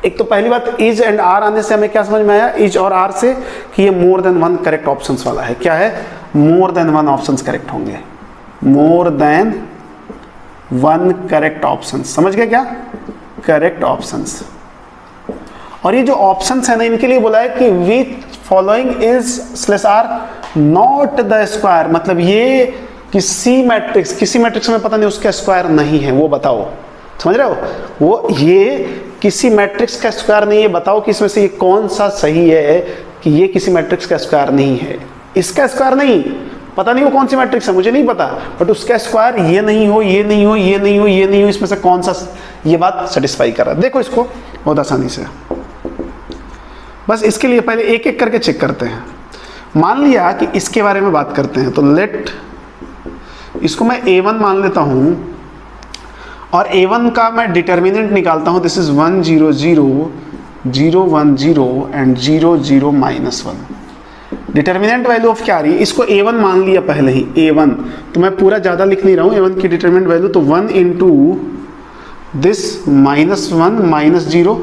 एक तो पहली बात is and are आने से हमें क्या समझ में आया, is और are से, कि ये more than one correct options वाला है। क्या है, more than one options correct होंगे, more than one correct options। समझ गए क्या, correct options। और ये जो ऑप्शंस है ना, इनके लिए बोला है कि which following is/are not the square, मतलब ये किसी मैट्रिक्स में पता नहीं उसका स्क्वायर नहीं है, वो बताओ। समझ रहे हो, वो ये किसी मैट्रिक्स का स्क्वायर नहीं है, बताओ कि इसमें से ये कौन सा सही है कि ये किसी मैट्रिक्स का स्क्वायर नहीं है। इसका स्क्वायर नहीं, पता नहीं वो कौन सी मैट्रिक्स है, मुझे नहीं पता, बट उसका स्क्वायर ये नहीं हो, ये नहीं हो, ये नहीं हो, ये नहीं हो, इसमें से कौन सा ये बात सेटिस्फाई कर रहा है। देखो इसको बहुत आसानी से, बस इसके लिए पहले एक एक करके चेक करते हैं। मान लिया कि इसके बारे में बात करते हैं, तो लेट इसको मैं A1 मान लेता हूं और A1 का मैं डिटर्मिनेंट निकालता हूं। This is 1 0 0 0 1 0 and 0 0 -1। Determinant value of क्या आ रही है, इसको A1 मान लिया पहले ही, A1, तो मैं पूरा ज़्यादा लिख नहीं रहा हूँ। A1 की डिटर्मिनेंट वैल्यू तो 1 इंटू दिस -1 -0,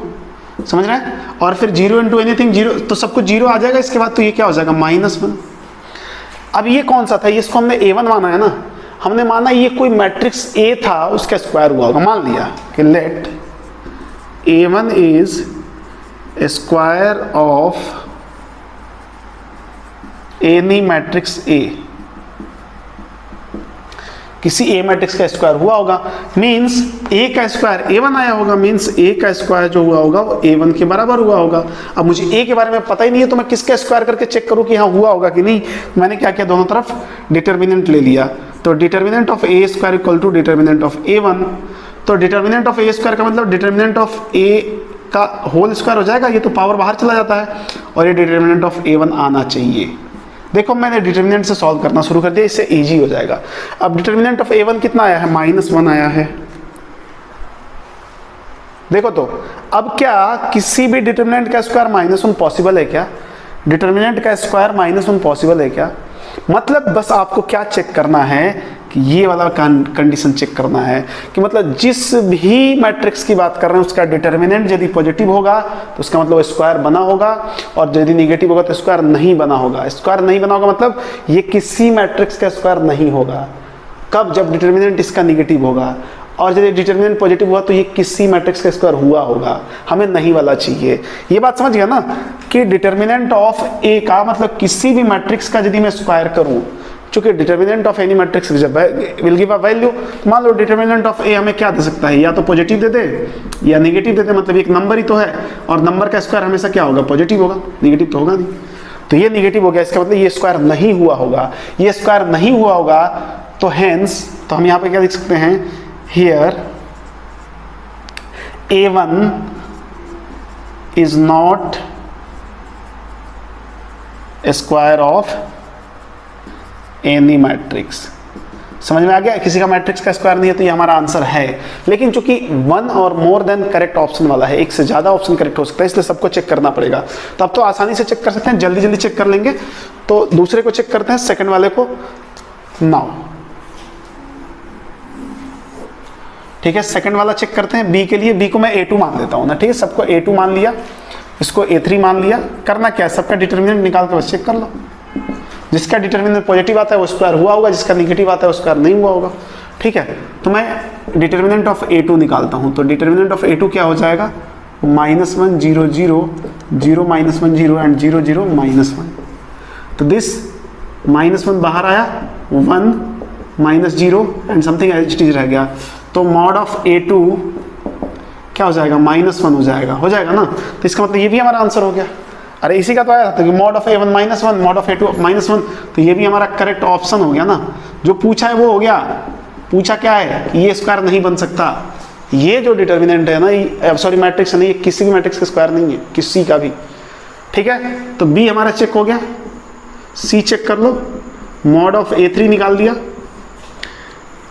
समझ रहे हैं, और फिर 0 इंटू एनीथिंग 0, तो सब कुछ 0 आ जाएगा इसके बाद, तो ये क्या हो जाएगा -1। अब ये कौन सा था, ये इसको हमने A1 माना है ना, हमने माना ये कोई मैट्रिक्स A था, उसका स्क्वायर हुआ होगा। मान लिया कि let A1 is square of any matrix A, किसी A मैट्रिक्स का स्क्वायर हुआ होगा, मींस A का स्क्वायर A1 आया होगा, मींस A का स्क्वायर जो हुआ होगा वो A1 के बराबर हुआ होगा। अब मुझे A के बारे में पता ही नहीं है, तो मैं किसका स्क्वायर करके चेक करूं कि हाँ हुआ होगा कि नहीं। मैंने क्या किया, दोनों तरफ डिटर्मिनेंट ले लिया, तो determinant of A square equal to determinant of A1। तो डिटर्मिनेंट ऑफ A स्क्वायर का मतलब डिटर्मिनेंट ऑफ A का होल स्क्वायर हो जाएगा, ये तो पावर बाहर चला जाता है, और ये डिटर्मिनेंट ऑफ A1 आना चाहिए। देखो मैंने डिटर्मिनेंट से सॉल्व करना शुरू कर दिया, इससे इजी हो जाएगा। अब डिटर्मिनेंट ऑफ A1 कितना आया है, -1 आया है। देखो तो अब क्या किसी भी डिटर्मिनेंट का स्क्वायर -1 पॉसिबल है क्या, डिटर्मिनेंट का स्क्वायर -1 पॉसिबल है क्या। मतलब बस आपको क्या चेक करना है कि ये वाला कंडीशन चेक करना है कि मतलब जिस भी मैट्रिक्स की बात कर रहे हैं उसका डिटर्मिनेंट यदि पॉजिटिव होगा तो उसका मतलब स्क्वायर बना होगा, और यदि नेगेटिव होगा तो स्क्वायर नहीं बना होगा। स्क्वायर नहीं बना होगा मतलब ये किसी मैट्रिक्स का स्क्वायर नहीं होगा। कब, जब डिटर्मिनेंट इसका नेगेटिव होगा, और यदि डिटर्मिनेंट पॉजिटिव हुआ तो ये किसी मैट्रिक्स का स्क्वायर हुआ होगा, हमें नहीं वाला चाहिए। ये बात समझ गया ना कि डिटर्मिनेंट ऑफ A का मतलब किसी भी मैट्रिक्स का यदि मैं स्क्वायर करूं, चूंकि determinant of any matrix will give a value, मान लो डिटर्मिनेंट ऑफ A हमें क्या दे सकता है, या तो पॉजिटिव दे दे या नेगेटिव दे दे, मतलब एक नंबर ही तो है, और नंबर का स्क्वायर हमेशा क्या होगा, पॉजिटिव होगा, नेगेटिव तो होगा नहीं। तो ये नेगेटिव हो गया, इसका मतलब ये स्क्वायर नहीं हुआ होगा। ये स्क्वायर नहीं हुआ होगा तो हेंस, तो हम यहाँ पे क्या लिख सकते हैं, here A1 is not a square of any matrix। समझ में आ गया, किसी का मैट्रिक्स का स्क्वायर नहीं है, तो ये हमारा आंसर है। लेकिन चूंकि 1 और मोर देन करेक्ट ऑप्शन वाला है, एक से ज्यादा ऑप्शन करेक्ट हो सकता है, इसलिए सबको चेक करना पड़ेगा। तो अब तो आसानी से चेक कर सकते हैं, जल्दी जल्दी चेक कर लेंगे। तो दूसरे को चेक करते हैं, सेकंड वाले को नाउ। ठीक है, सेकंड वाला चेक करते हैं बी के लिए। बी को मैं A2 मान लेता हूँ ना, ठीक है, सबको A2 मान लिया, इसको A3 मान लिया। करना क्या है, सबका डिटर्मिनेंट निकाल के बस चेक कर लो। जिसका डिटर्मिनेंट पॉजिटिव आता है वो स्क्वायर हुआ होगा, जिसका निगेटिव आता है वो स्क्वायर नहीं हुआ होगा। ठीक है, तो मैं डिटर्मिनेंट ऑफ A2 निकालता हूँ। तो डिटर्मिनेंट ऑफ A2 क्या हो जाएगा, -1 0 0 0 -1 0 एंड 0 0 -1। तो दिस -1 बाहर आया, 1 -0 and something as it is रह गया। तो मॉड ऑफ A2 क्या हो जाएगा, -1 हो जाएगा ना। तो इसका मतलब ये भी हमारा आंसर हो गया। अरे इसी का तो आया था कि mod of A1 -1 mod of A2 -1, तो ये भी हमारा करेक्ट ऑप्शन हो गया ना। जो पूछा है वो हो गया। पूछा क्या है कि ये स्क्वायर नहीं बन सकता। ये जो डिटर्मिनेंट है ना, सॉरी मैट्रिक्स नहीं, ये किसी भी मैट्रिक्स का स्क्वायर नहीं है, किसी का भी। ठीक है, तो बी हमारा चेक हो गया। सी चेक कर लो, मॉड ऑफ A3 निकाल दिया।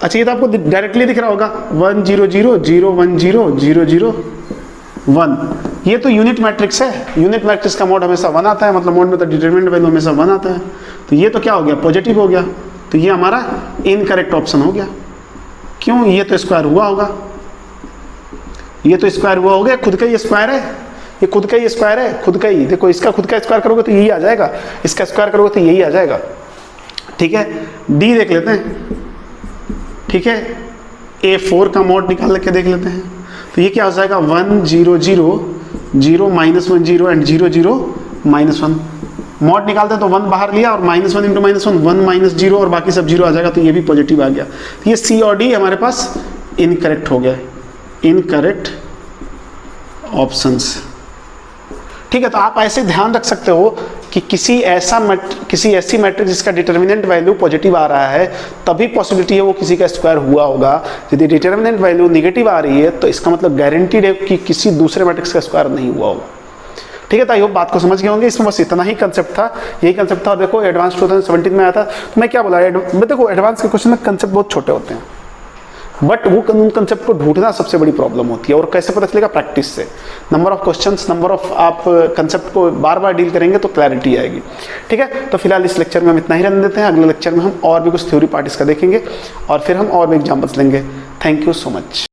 अच्छा ये तो आपको डायरेक्टली दिख रहा होगा, 1 0 0 0 1 0 0 0 1। ये तो यूनिट मैट्रिक्स है। यूनिट मैट्रिक्स का मॉड हमेशा 1 आता है, मतलब मॉड में तो डिटरमिनेंट वैल्यू हमेशा 1 आता है। तो ये तो क्या हो गया, पॉजिटिव हो गया। तो ये हमारा इनकरेक्ट ऑप्शन हो गया। क्यों, ये तो स्क्वायर हुआ होगा, ये तो स्क्वायर हुआ होगा, खुद का ये स्क्वायर है, ये खुद का ही स्क्वायर है, खुद का ही। देखो इसका खुद का स्क्वायर करोगे तो यही आ जाएगा, इसका स्क्वायर करोगे तो यही आ जाएगा। ठीक है, डी देख लेते हैं। ठीक है, A4 का मॉड निकाल के देख लेते हैं। तो ये क्या हो जाएगा, 1 0 0 0 -1 0 एंड 0 0 -1। मॉड निकालते हैं तो 1 बाहर लिया और -1 × -1 1 -0 और बाकी सब 0 आ जाएगा। तो ये भी पॉजिटिव आ गया। तो ये सी और डी हमारे पास इनकरेक्ट हो गया, इनकरेक्ट ऑप्शंस। ठीक है, तो आप ऐसे ध्यान रख सकते हो कि किसी ऐसी मैट्रिक्स जिसका डिटर्मिनेंट वैल्यू पॉजिटिव आ रहा है तभी पॉसिबिलिटी है वो किसी का स्क्वायर हुआ होगा। यदि डिटर्मिनेंट वैल्यू नेगेटिव आ रही है तो इसका मतलब गारंटीड है कि किसी दूसरे मैट्रिक्स का स्क्वायर नहीं हुआ होगा। ठीक है, तो आई होप बात को समझ गए होंगे। इसमें बस इतना ही कंसेप्ट था, यही कंसेप्ट था। और देखो एडवांस 2017 में आया था, तो मैं क्या बोला, देखो एडवांस के क्वेश्चन में कंसेप्ट बहुत छोटे होते हैं, बट वो उन कंसेप्ट को ढूंढना सबसे बड़ी प्रॉब्लम होती है। और कैसे पता चलेगा, प्रैक्टिस से। Number of questions, number of आप कंसेप्ट को बार बार डील करेंगे तो क्लैरिटी आएगी। ठीक है, तो फिलहाल इस लेक्चर में हम इतना ही रहने देते हैं। अगले लेक्चर में हम और भी कुछ थ्योरी पार्ट इसका देखेंगे और फिर हम और भी एग्जाम्पल्स लेंगे। Thank you so much.